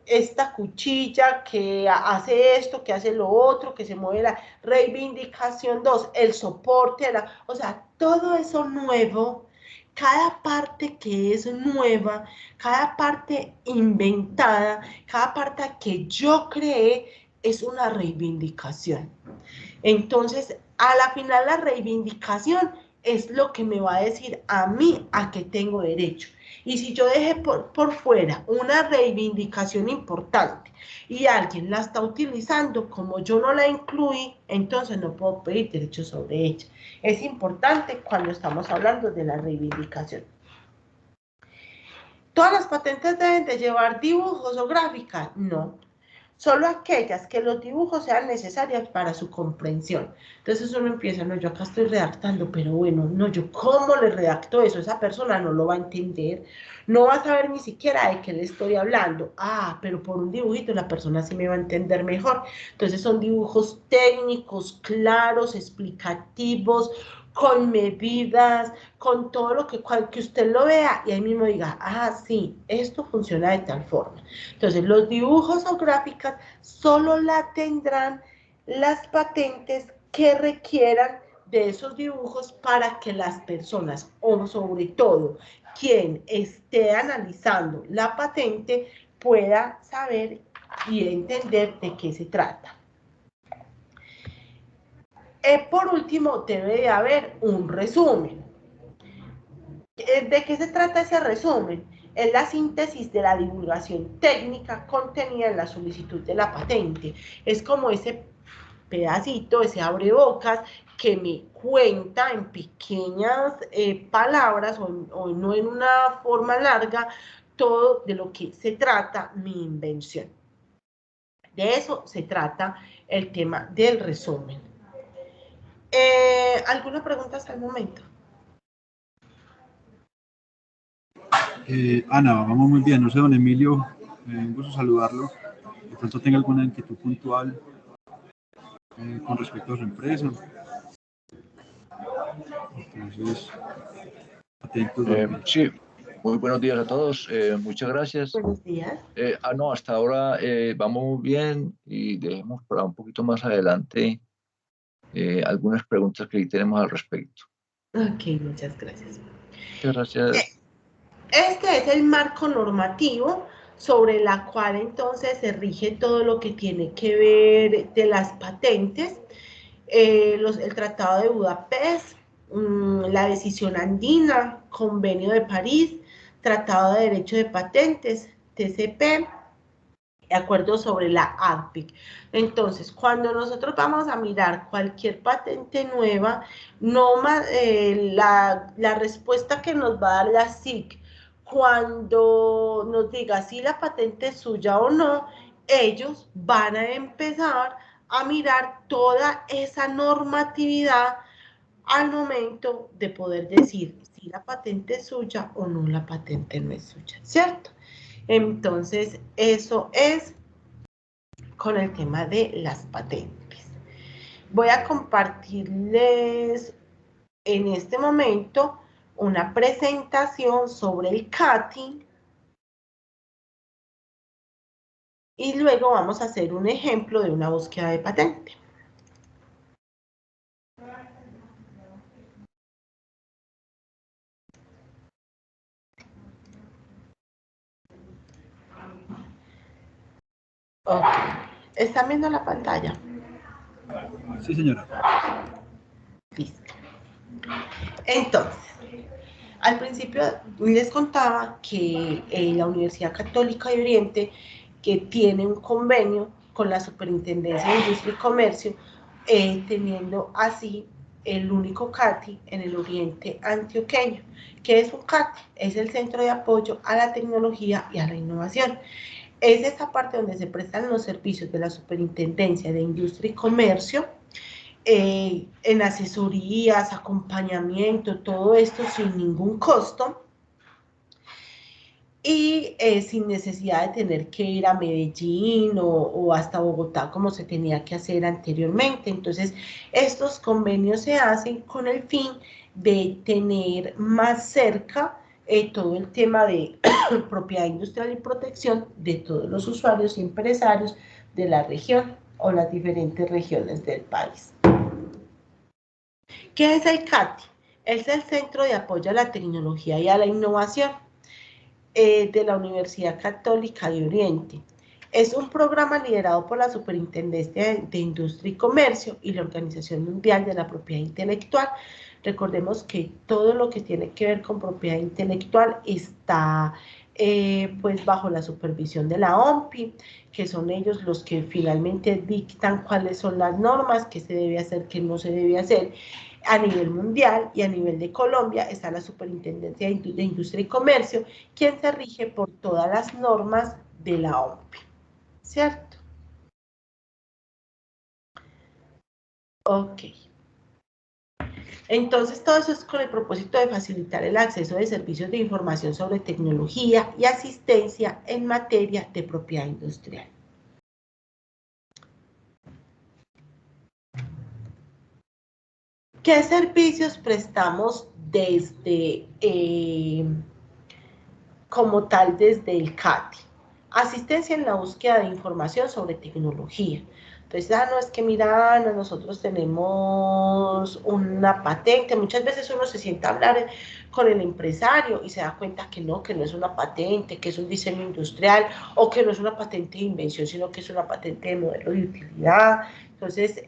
Speaker 2: esta cuchilla que hace esto, que hace lo otro, que se mueve la reivindicación 2, el soporte, o sea, todo eso nuevo, cada parte que es nueva, cada parte inventada, cada parte que yo creé es una reivindicación. Entonces, a la final la reivindicación es lo que me va a decir a mí a qué tengo derecho. Y si yo dejé por fuera una reivindicación importante y alguien la está utilizando, como yo no la incluí, entonces no puedo pedir derechos sobre ella. Es importante cuando estamos hablando de la reivindicación. ¿Todas las patentes deben de llevar dibujos o gráficas? No. Solo aquellas que los dibujos sean necesarios para su comprensión. Entonces uno empieza, no, yo acá estoy redactando, pero bueno, no, yo cómo le redacto eso, esa persona no lo va a entender, no va a saber ni siquiera de qué le estoy hablando. Ah, pero por un dibujito la persona sí me va a entender mejor. Entonces son dibujos técnicos, claros, explicativos, con medidas, con todo lo que usted lo vea y ahí mismo diga, ah, sí, esto funciona de tal forma. Entonces, los dibujos o gráficas solo la tendrán las patentes que requieran de esos dibujos para que las personas, o sobre todo quien esté analizando la patente, pueda saber y entender de qué se trata. Por último, debe de haber un resumen. ¿De qué se trata ese resumen? Es la síntesis de la divulgación técnica contenida en la solicitud de la patente. Es como ese pedacito, ese abrebocas que me cuenta en pequeñas palabras o no en una forma larga todo de lo que se trata mi invención. De eso se trata el tema del resumen. ¿Alguna pregunta hasta el momento?
Speaker 1: Ana, vamos muy bien. No sé, don Emilio, un gusto saludarlo. De pronto tenga alguna inquietud puntual con respecto a su empresa. Entonces, atentos.
Speaker 3: Sí, muy buenos días a todos. Muchas gracias.
Speaker 2: Buenos días.
Speaker 3: No, hasta ahora vamos muy bien y dejemos para un poquito más adelante algunas preguntas que tenemos al respecto.
Speaker 2: Ok, muchas gracias.
Speaker 3: Muchas gracias.
Speaker 2: Este es el marco normativo sobre la cual entonces se rige todo lo que tiene que ver de las patentes, el Tratado de Budapest, la Decisión Andina, Convenio de París, Tratado de Derecho de Patentes, TCP, acuerdo sobre la ADPIC. Entonces, cuando nosotros vamos a mirar cualquier patente nueva, no la respuesta que nos va a dar la SIC cuando nos diga si la patente es suya o no, ellos van a empezar a mirar toda esa normatividad al momento de poder decir si la patente es suya o no, la patente no es suya, ¿cierto? Entonces, eso es con el tema de las patentes. Voy a compartirles en este momento una presentación sobre el CATI y luego vamos a hacer un ejemplo de una búsqueda de patente. Ok, ¿están viendo la pantalla?
Speaker 1: Sí, señora.
Speaker 2: Listo. Entonces, al principio les contaba que la Universidad Católica de Oriente, que tiene un convenio con la Superintendencia de Industria y Comercio, teniendo así el único CATI en el Oriente Antioqueño. ¿Qué es un CATI? Es el Centro de Apoyo a la Tecnología y a la Innovación. Es esa parte donde se prestan los servicios de la Superintendencia de Industria y Comercio en asesorías, acompañamiento, todo esto sin ningún costo y sin necesidad de tener que ir a Medellín o hasta Bogotá como se tenía que hacer anteriormente. Entonces, estos convenios se hacen con el fin de tener más cerca todo el tema de propiedad industrial y protección de todos los usuarios y empresarios de la región o las diferentes regiones del país. ¿Qué es el CATI? Es el Centro de Apoyo a la Tecnología y a la Innovación de la Universidad Católica de Oriente. Es un programa liderado por la Superintendencia de Industria y Comercio y la Organización Mundial de la Propiedad Intelectual. Recordemos que todo lo que tiene que ver con propiedad intelectual está pues bajo la supervisión de la OMPI, que son ellos los que finalmente dictan cuáles son las normas, qué se debe hacer, qué no se debe hacer. A nivel mundial y a nivel de Colombia está la Superintendencia de Industria y Comercio, quien se rige por todas las normas de la OMPI, ¿cierto? Ok. Entonces, todo eso es con el propósito de facilitar el acceso de servicios de información sobre tecnología y asistencia en materia de propiedad industrial. ¿Qué servicios prestamos desde, como tal, desde el CATI? Asistencia en la búsqueda de información sobre tecnología. Entonces, no, es que mira, nosotros tenemos una patente. Muchas veces uno se sienta a hablar con el empresario y se da cuenta que no es una patente, que es un diseño industrial, o que no es una patente de invención, sino que es una patente de modelo de utilidad. Entonces,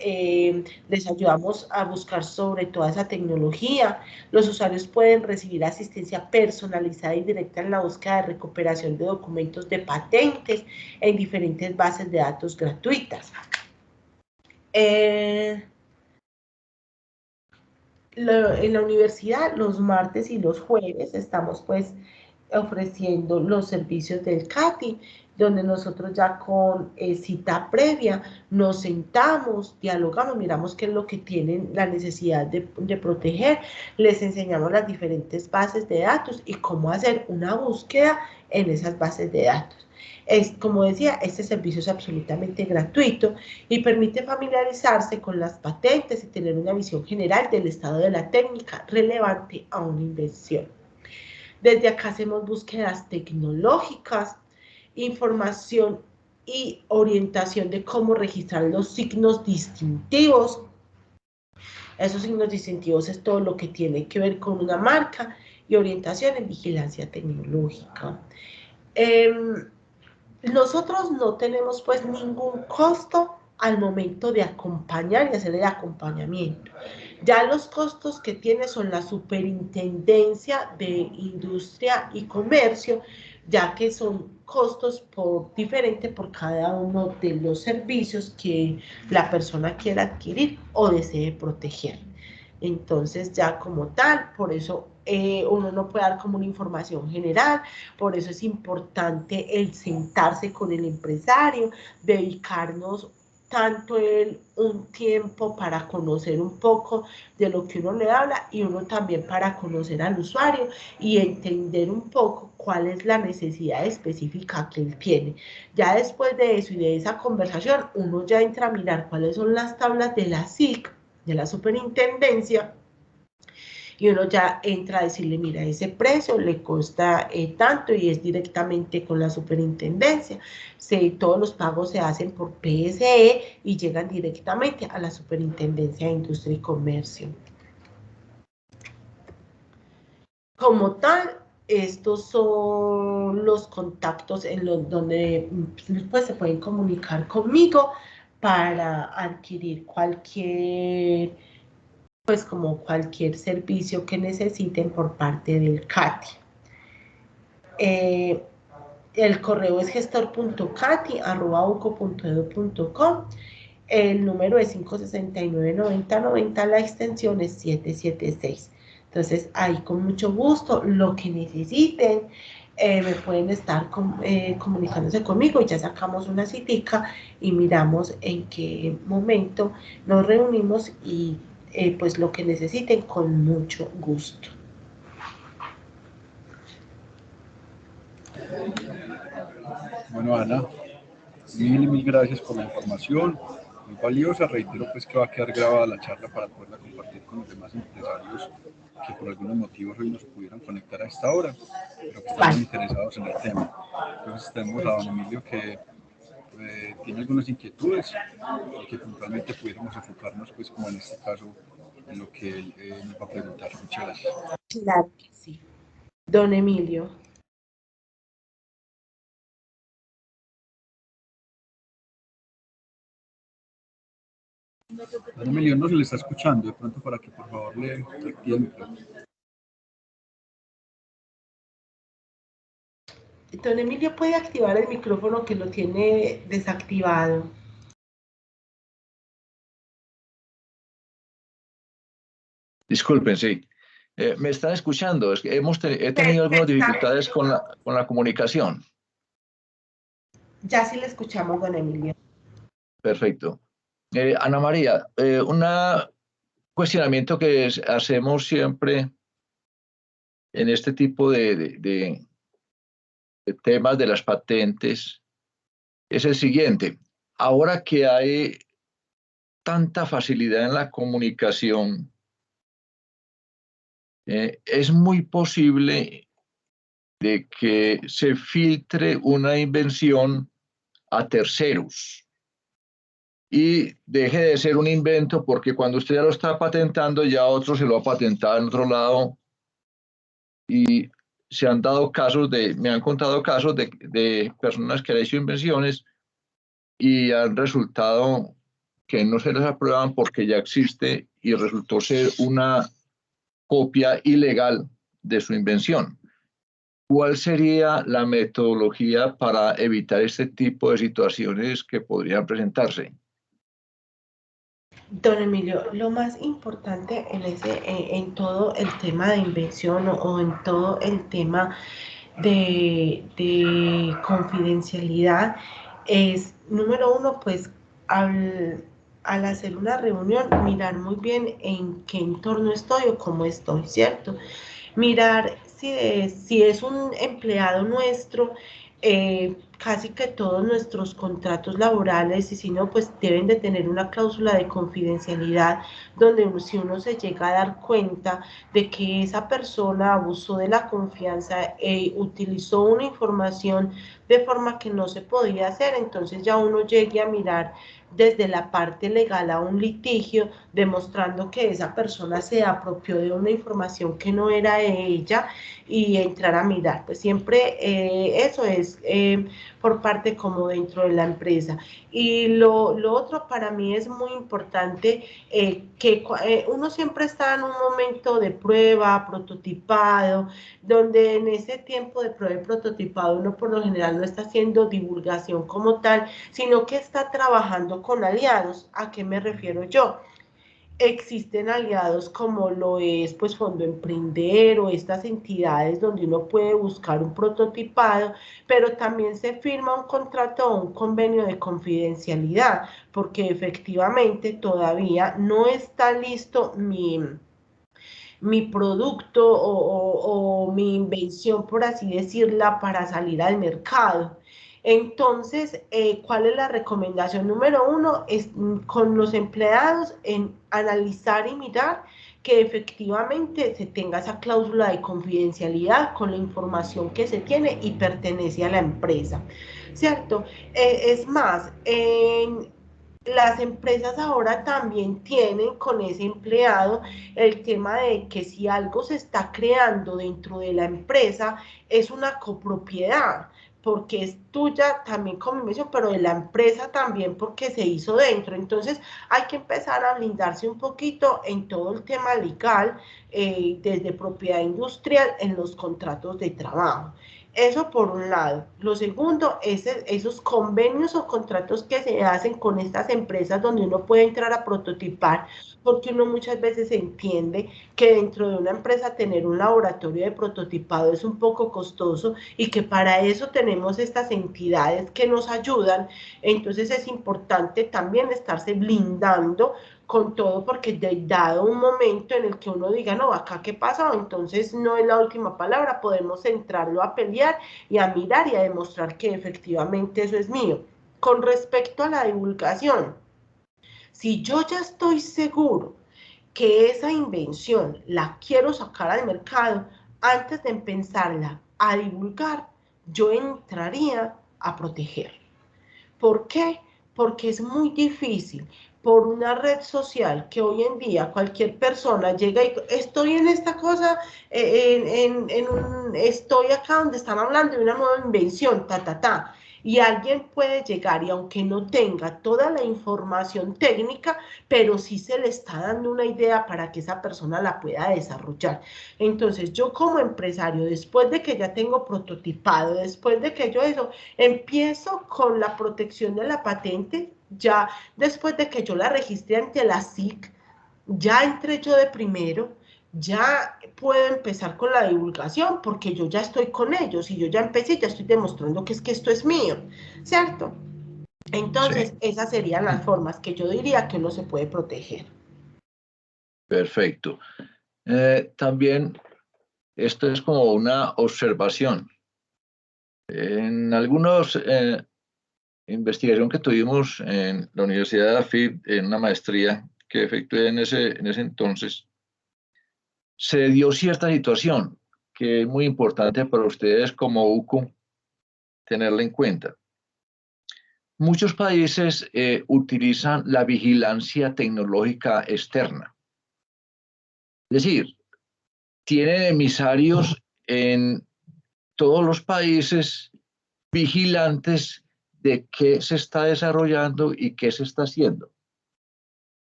Speaker 2: les ayudamos a buscar sobre toda esa tecnología. Los usuarios pueden recibir asistencia personalizada y directa en la búsqueda de recuperación de documentos de patentes en diferentes bases de datos gratuitas. En la universidad, los martes y los jueves, estamos pues ofreciendo los servicios del CATI, donde nosotros ya con cita previa nos sentamos, dialogamos, miramos qué es lo que tienen la necesidad de proteger, les enseñamos las diferentes bases de datos y cómo hacer una búsqueda en esas bases de datos. Como decía, este servicio es absolutamente gratuito y permite familiarizarse con las patentes y tener una visión general del estado de la técnica relevante a una invención. Desde acá hacemos búsquedas tecnológicas, información y orientación de cómo registrar los signos distintivos. Esos signos distintivos es todo lo que tiene que ver con una marca y orientación en vigilancia tecnológica. Nosotros no tenemos pues ningún costo al momento de acompañar y hacer el acompañamiento. Ya los costos que tiene son la Superintendencia de Industria y Comercio, ya que son costos diferentes por cada uno de los servicios que la persona quiera adquirir o desee proteger. Entonces, ya como tal, por eso uno no puede dar como una información general, por eso es importante el sentarse con el empresario, dedicarnos tanto un tiempo para conocer un poco de lo que uno le habla y uno también para conocer al usuario y entender un poco cuál es la necesidad específica que él tiene. Ya después de eso y de esa conversación, uno ya entra a mirar cuáles son las tablas de la SIC, de la superintendencia, y uno ya entra a decirle, mira, ese precio le cuesta tanto y es directamente con la superintendencia. Todos los pagos se hacen por PSE y llegan directamente a la Superintendencia de Industria y Comercio. Como tal, estos son los contactos en donde pues, se pueden comunicar conmigo para adquirir cualquier servicio que necesiten por parte del CATI. El correo es gestor.cati@uco.edu.com. El número es 569-9090, la extensión es 776. Entonces, ahí con mucho gusto, lo que necesiten, me pueden estar comunicándose conmigo y ya sacamos una citica y miramos en qué momento nos reunimos y pues lo que necesiten con mucho gusto.
Speaker 1: Bueno, Ana, mil gracias por la información, muy valiosa. Reitero pues que va a quedar grabada la charla para poderla compartir con los demás empresarios que por algunos motivos hoy no se pudieron conectar a esta hora, pero que están muy interesados en el tema. Entonces tenemos a don Emilio que tiene algunas inquietudes y que puntualmente pudiéramos enfocarnos pues como en este caso en lo que él nos va a preguntar. Muchas gracias.
Speaker 2: Claro que sí. Don Emilio.
Speaker 1: Don Emilio no se le está escuchando, de pronto para que por favor le active el micrófono.
Speaker 2: Don Emilio puede activar el micrófono que lo tiene desactivado.
Speaker 3: Disculpen, sí. ¿Me están escuchando? Es que he tenido algunas dificultades con la comunicación.
Speaker 2: Ya sí le escuchamos, don Emilio.
Speaker 3: Perfecto. Ana María, un cuestionamiento que hacemos siempre en este tipo de temas de las patentes es el siguiente. Ahora que hay tanta facilidad en la comunicación, es muy posible de que se filtre una invención a terceros y deje de ser un invento porque cuando usted ya lo está patentando, ya otro se lo ha patentado en otro lado y se han dado casos me han contado casos de personas que han hecho invenciones y han resultado que no se les aprueban porque ya existe y resultó ser una copia ilegal de su invención. ¿Cuál sería la metodología para evitar este tipo de situaciones que podrían presentarse?
Speaker 2: Don Emilio, lo más importante en todo el tema de invención o en todo el tema de confidencialidad es, número uno, pues al hacer una reunión, mirar muy bien en qué entorno estoy o cómo estoy, ¿cierto? Mirar si es un empleado nuestro, casi que todos nuestros contratos laborales, y si no, pues deben de tener una cláusula de confidencialidad donde si uno se llega a dar cuenta de que esa persona abusó de la confianza e utilizó una información de forma que no se podía hacer, entonces ya uno llegue a mirar desde la parte legal a un litigio, demostrando que esa persona se apropió de una información que no era de ella y entrar a mirar. Pues siempre eso es por parte como dentro de la empresa. Y lo otro para mí es muy importante que uno siempre está en un momento de prueba, prototipado, donde en ese tiempo de prueba y prototipado uno por lo general no está haciendo divulgación como tal, sino que está trabajando con aliados. ¿A qué me refiero yo? Existen aliados como lo es pues Fondo Emprender o estas entidades donde uno puede buscar un prototipado, pero también se firma un contrato o un convenio de confidencialidad, porque efectivamente todavía no está listo mi producto o mi invención, por así decirla, para salir al mercado. Entonces, ¿cuál es la recomendación? Número uno, es con los empleados en analizar y mirar que efectivamente se tenga esa cláusula de confidencialidad con la información que se tiene y pertenece a la empresa, ¿cierto? Es más, las empresas ahora también tienen con ese empleado el tema de que si algo se está creando dentro de la empresa es una copropiedad, porque es tuya también como inversión, pero de la empresa también porque se hizo dentro. Entonces hay que empezar a blindarse un poquito en todo el tema legal, desde propiedad industrial en los contratos de trabajo. Eso por un lado. Lo segundo es esos convenios o contratos que se hacen con estas empresas donde uno puede entrar a prototipar, porque uno muchas veces entiende que dentro de una empresa tener un laboratorio de prototipado es un poco costoso y que para eso tenemos estas entidades que nos ayudan. Entonces es importante también estarse blindando con todo, porque dado un momento en el que uno diga, no, acá qué pasó, entonces no es la última palabra, podemos entrarlo a pelear y a mirar y a demostrar que efectivamente eso es mío. Con respecto a la divulgación, si yo ya estoy seguro que esa invención la quiero sacar al mercado, antes de empezarla a divulgar, yo entraría a proteger. ¿Por qué? Porque es muy difícil por una red social que hoy en día cualquier persona llega y estoy en esta cosa, estoy acá donde están hablando de una nueva invención, y alguien puede llegar y aunque no tenga toda la información técnica, pero sí se le está dando una idea para que esa persona la pueda desarrollar. Entonces yo como empresario, después de que ya tengo prototipado, después de que yo eso, empiezo con la protección de la patente, ya después de que yo la registré ante la SIC, ya entré yo de primero, ya puedo empezar con la divulgación porque yo ya estoy con ellos y yo ya empecé, ya estoy demostrando que esto es mío, ¿cierto? Entonces,
Speaker 3: Sí,
Speaker 2: esas serían las formas que yo diría que uno se puede proteger.
Speaker 3: perfecto. También esto es como una observación. En algunos investigación que tuvimos en la Universidad de AFID, en una maestría que efectué en ese entonces, se dio cierta situación que es muy importante para ustedes como UCO tenerla en cuenta. Muchos países utilizan la vigilancia tecnológica externa. Es decir, tienen emisarios en todos los países vigilantes de qué se está desarrollando y qué se está haciendo.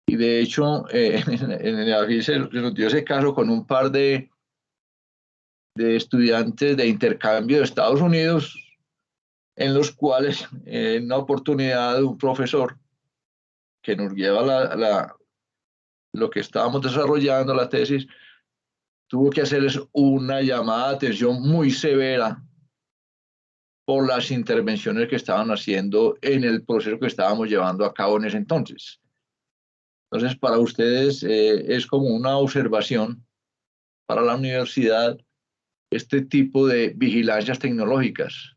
Speaker 3: Y de hecho, en el AFID se nos dio ese caso con un par de estudiantes de intercambio de Estados Unidos, en los cuales en una oportunidad un profesor que nos lleva lo que estábamos desarrollando, la tesis, tuvo que hacerles una llamada de atención muy severa por las intervenciones que estaban haciendo en el proceso que estábamos llevando a cabo en ese entonces. Entonces, para ustedes es como una observación para la universidad este tipo de vigilancias tecnológicas.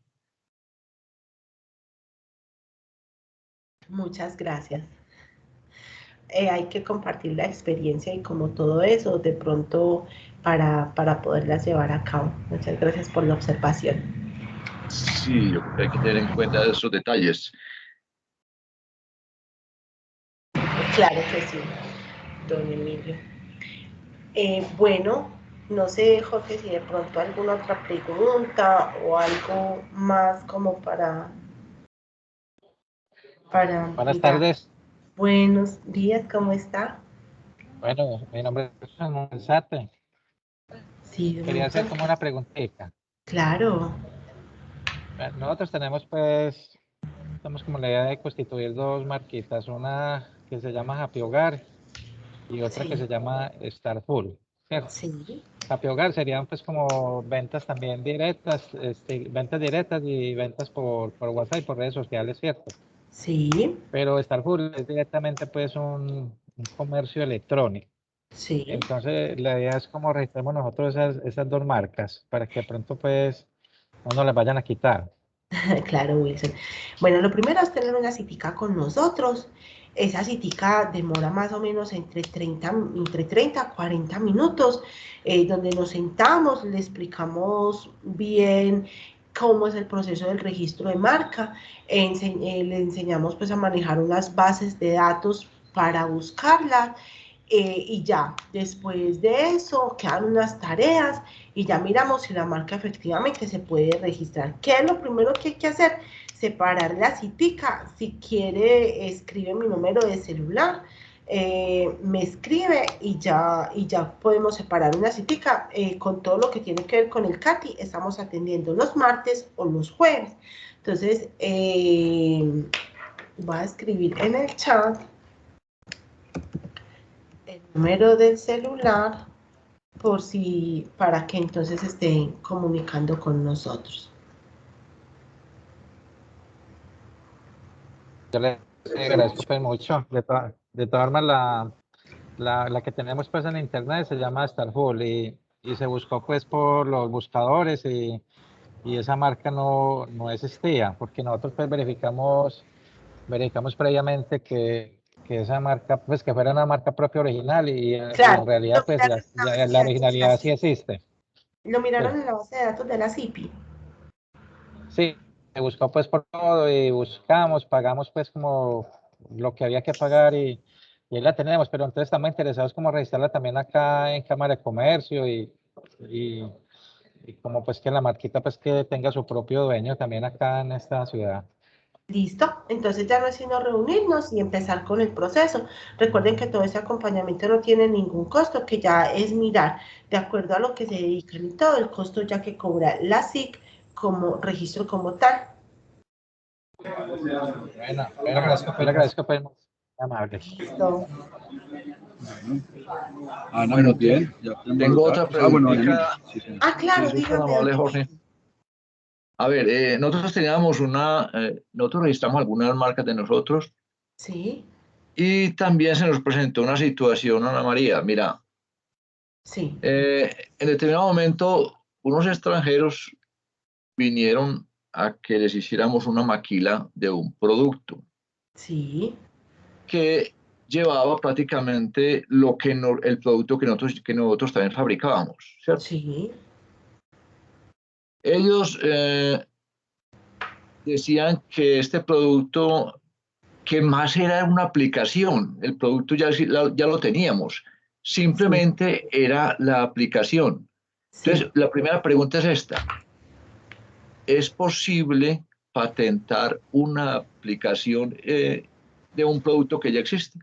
Speaker 2: Muchas gracias. Hay que compartir la experiencia y como todo eso, de pronto para poderlas llevar a cabo. Muchas gracias por la observación.
Speaker 3: Sí, yo creo que hay que tener en cuenta esos detalles.
Speaker 2: Claro que sí, don Emilio. Bueno, no sé, Jorge, si de pronto alguna otra pregunta o algo más como
Speaker 4: Buenas
Speaker 2: mirar.
Speaker 4: tardes.
Speaker 2: Buenos días, ¿cómo está?
Speaker 4: Bueno, mi nombre es Manuel Sate.
Speaker 2: Sí,
Speaker 4: Quería hacer como una preguntita.
Speaker 2: claro.
Speaker 4: Nosotros tenemos estamos como la idea de constituir dos marquitas, una que se llama Happy Hogar y otra que
Speaker 2: Sí,
Speaker 4: se llama Starful, ¿cierto?
Speaker 2: sí,
Speaker 4: Happy Hogar serían pues como ventas también directas, ventas directas y ventas por WhatsApp y por redes sociales, ¿cierto?
Speaker 2: sí,
Speaker 4: Pero Starful es directamente pues un comercio electrónico.
Speaker 2: sí.
Speaker 4: Entonces, la idea es como registramos nosotros esas dos marcas para que de pronto pues no nos las vayan a quitar.
Speaker 2: Claro, Wilson. Bueno, lo primero es tener una citica con nosotros. Esa citica demora más o menos entre 30 a 40 minutos, donde nos sentamos, le explicamos bien cómo es el proceso del registro de marca, le enseñamos pues a manejar unas bases de datos para buscarla, y ya, después de eso quedan unas tareas y ya miramos si la marca efectivamente se puede registrar. ¿Qué es lo primero que hay que hacer? Separar la citica. Si quiere, escribe mi número de celular me escribe y ya podemos separar una citica con todo lo que tiene que ver con el CATI. Estamos atendiendo los martes o los jueves. Entonces, voy a escribir en el chat el número del celular para que entonces estén comunicando con nosotros.
Speaker 4: Yo le agradezco pues mucho. De todas formas, la que tenemos pues en internet se llama Starful y se buscó pues por los buscadores y esa marca no existía, porque nosotros pues verificamos previamente que esa marca, pues que fuera una marca propia original y
Speaker 2: Claro,
Speaker 4: en realidad pues la originalidad sí existe.
Speaker 2: Lo miraron
Speaker 4: Sí.
Speaker 2: en la base de datos de la CIPI.
Speaker 4: Sí, se buscó pues por todo y buscamos, pagamos pues como lo que había que pagar y ahí la tenemos, pero entonces estamos interesados como registrarla también acá en Cámara de Comercio y como pues que la marquita pues que tenga su propio dueño también acá en esta ciudad.
Speaker 2: Listo, entonces ya no es sino reunirnos y empezar con el proceso. Recuerden que todo ese acompañamiento no tiene ningún costo, que ya es mirar de acuerdo a lo que se dedican y todo el costo ya que cobra la SIC como registro como tal.
Speaker 4: Bueno, le agradezco pues, muy amable.
Speaker 2: Listo.
Speaker 1: Ana,
Speaker 3: Bueno,
Speaker 1: muy bien. Ya tenemos
Speaker 3: tengo
Speaker 1: los
Speaker 3: otra
Speaker 1: datos. Ah, bueno,
Speaker 3: preguntita.
Speaker 1: Ana, sí, señor.
Speaker 2: Ah, claro,
Speaker 3: Sí, tan
Speaker 2: dígame.
Speaker 3: amable, Jorge. A ver, nosotros teníamos nosotros registramos algunas marcas de nosotros
Speaker 2: Sí,
Speaker 3: y también se nos presentó una situación, Ana María. Mira,
Speaker 2: sí,
Speaker 3: en determinado momento unos extranjeros vinieron a que les hiciéramos una maquila de un producto
Speaker 2: sí,
Speaker 3: que llevaba prácticamente el producto que nosotros también fabricábamos, ¿cierto?
Speaker 2: sí,
Speaker 3: Ellos decían que este producto, que más era una aplicación, el producto ya lo teníamos,
Speaker 2: sí,
Speaker 3: simplemente era la aplicación.
Speaker 2: sí.
Speaker 3: Entonces, la primera pregunta es esta: ¿es posible patentar una aplicación de un producto que ya existe?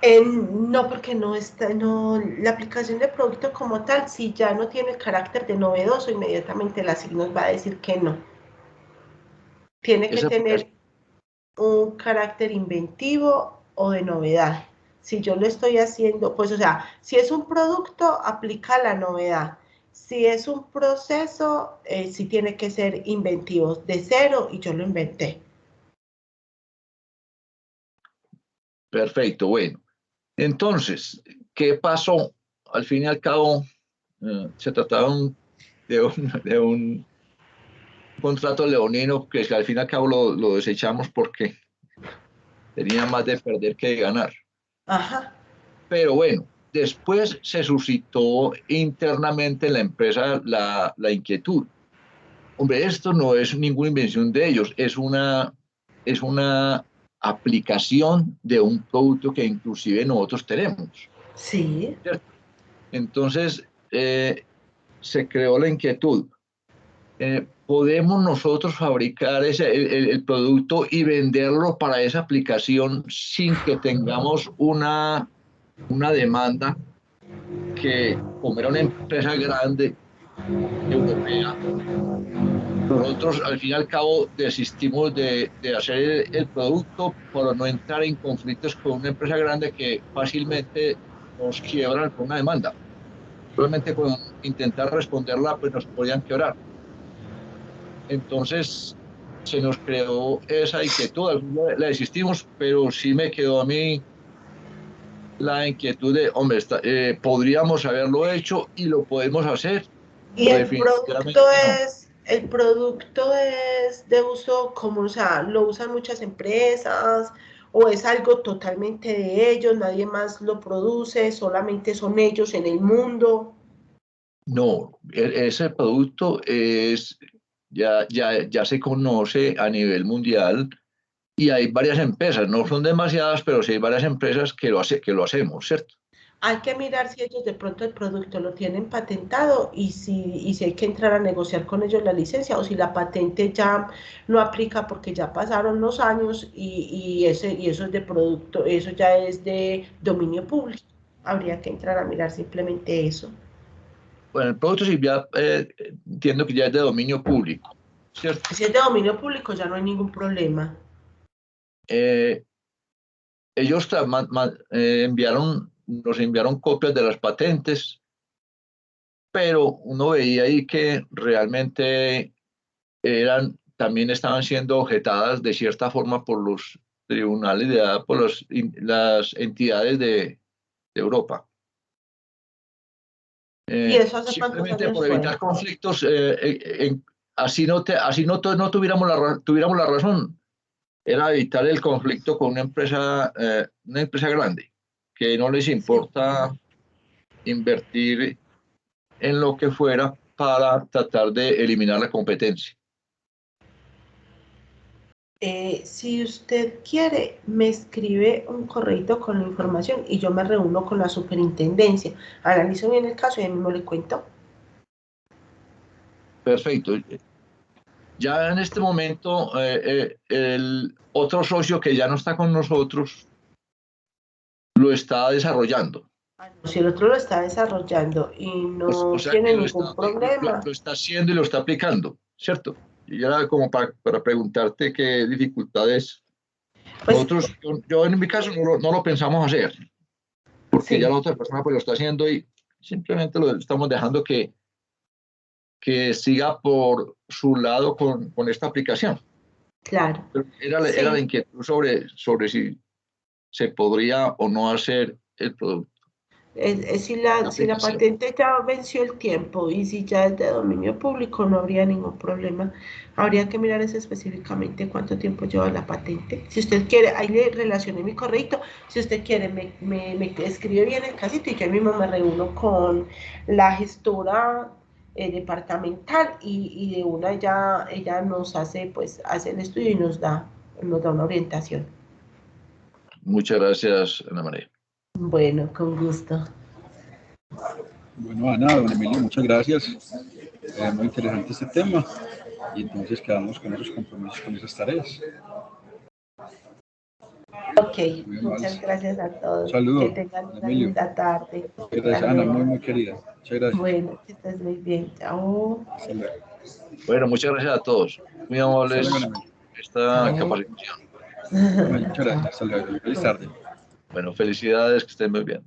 Speaker 2: No, porque no está, no, la aplicación de producto como tal, si ya no tiene el carácter de novedoso, inmediatamente la SIG nos va a decir que no. Tiene que
Speaker 3: Esa aplicación,
Speaker 2: tener un carácter inventivo o de novedad. Si yo lo estoy haciendo, pues, o sea, si es un producto, aplica la novedad. Si es un proceso, sí tiene que ser inventivo, de cero, y yo lo inventé.
Speaker 3: perfecto, bueno. Entonces, ¿qué pasó? Al fin y al cabo, se trataba de un contrato leonino que al fin y al cabo lo desechamos porque tenía más de perder que de ganar.
Speaker 2: Ajá,
Speaker 3: Pero bueno, después se suscitó internamente en la empresa la inquietud. Hombre, esto no es ninguna invención de ellos, es una aplicación de un producto que inclusive nosotros tenemos,
Speaker 2: sí.
Speaker 3: ¿cierto? Entonces, se creó la inquietud. ¿Podemos nosotros fabricar el producto y venderlo para esa aplicación sin que tengamos una demanda que, como era una empresa grande europea, nosotros al fin y al cabo desistimos de hacer el producto por no entrar en conflictos con una empresa grande que fácilmente nos quiebran con una demanda? Solamente con intentar responderla, pues nos podían quebrar. Entonces se nos creó esa inquietud, la desistimos, pero sí me quedó a mí la inquietud de, hombre, podríamos haberlo hecho y lo podemos hacer,
Speaker 2: Y
Speaker 3: o definitivamente no.
Speaker 2: el producto es de uso común, o sea, lo usan muchas empresas o es algo totalmente de ellos, nadie más lo produce, solamente son ellos en el mundo.
Speaker 3: No, ese producto ya se conoce a nivel mundial y hay varias empresas, no son demasiadas, pero sí hay varias empresas que lo hacemos, ¿cierto?
Speaker 2: Hay que mirar si ellos de pronto el producto lo tienen patentado y si hay que entrar a negociar con ellos la licencia o si la patente ya no aplica porque ya pasaron los años y eso es de producto, eso ya es de dominio público. Habría que entrar a mirar simplemente eso.
Speaker 3: Bueno, el producto sí ya entiendo que ya es de dominio público, ¿cierto?
Speaker 2: Si es de dominio público ya no hay ningún problema.
Speaker 3: Ellos nos enviaron copias de las patentes, pero uno veía ahí que realmente también estaban siendo objetadas de cierta forma por los tribunales, por las entidades de Europa.
Speaker 2: ¿Y eso hace cuántos
Speaker 3: Simplemente
Speaker 2: años
Speaker 3: por evitar
Speaker 2: fue?
Speaker 3: conflictos, así no tuviéramos la razón, era evitar el conflicto con una empresa grande, que no les
Speaker 2: Sí.
Speaker 3: importa invertir en lo que fuera para tratar de eliminar la competencia.
Speaker 2: Si usted quiere, me escribe un correo con la información y yo me reúno con la superintendencia. Analizo bien el caso y a mí mismo le cuento.
Speaker 3: Perfecto. Ya en este momento, el otro socio que ya no está con nosotros lo está desarrollando.
Speaker 2: Si el otro lo está desarrollando y
Speaker 3: O
Speaker 2: no
Speaker 3: sea
Speaker 2: tiene
Speaker 3: que
Speaker 2: ningún problema,
Speaker 3: lo está haciendo y lo está aplicando, ¿cierto? Y era como para preguntarte qué dificultades.
Speaker 2: pues
Speaker 3: Nosotros, yo en mi caso no lo pensamos hacer, porque ya
Speaker 2: sí,
Speaker 3: la otra persona pues lo está haciendo y simplemente lo estamos dejando que siga por su lado con esta aplicación.
Speaker 2: claro.
Speaker 3: Era la
Speaker 2: Sí,
Speaker 3: inquietud sobre si se podría o no hacer el producto,
Speaker 2: si
Speaker 3: la
Speaker 2: si la
Speaker 3: aplicación.
Speaker 2: patente ya venció el tiempo y si ya es de dominio público, no habría ningún problema. Habría que mirar específicamente cuánto tiempo lleva la patente. Si usted quiere, ahí le relacioné mi correo. Si usted quiere, me escribe bien el casito y yo mismo me reúno con la gestora departamental y de una ella nos hace, pues, hace el estudio y nos da una orientación.
Speaker 3: Muchas gracias, Ana María.
Speaker 2: Bueno, con gusto.
Speaker 1: Bueno, Ana, don Emilio, muchas gracias. Muy interesante este tema. Y entonces quedamos con esos compromisos, con esas tareas.
Speaker 2: Ok,
Speaker 1: Muy
Speaker 2: muchas
Speaker 1: amables.
Speaker 2: gracias a
Speaker 1: Un
Speaker 2: todos. Que
Speaker 1: saludo,
Speaker 2: tengan
Speaker 1: don
Speaker 2: una
Speaker 1: Emilio.
Speaker 2: linda tarde.
Speaker 1: Gracias,
Speaker 2: Hasta
Speaker 1: Ana, muy,
Speaker 2: luego.
Speaker 1: muy querida. Muchas gracias.
Speaker 2: Bueno, que estés muy bien. Chao.
Speaker 1: Hasta luego.
Speaker 3: Bueno, muchas gracias a todos. Muy
Speaker 1: Hasta luego, don
Speaker 3: amables
Speaker 1: Emilio.
Speaker 3: esta
Speaker 2: Chao.
Speaker 3: capacitación.
Speaker 1: Muchas gracias. Hasta luego. Feliz tarde.
Speaker 3: Bueno, felicidades, que estén muy bien.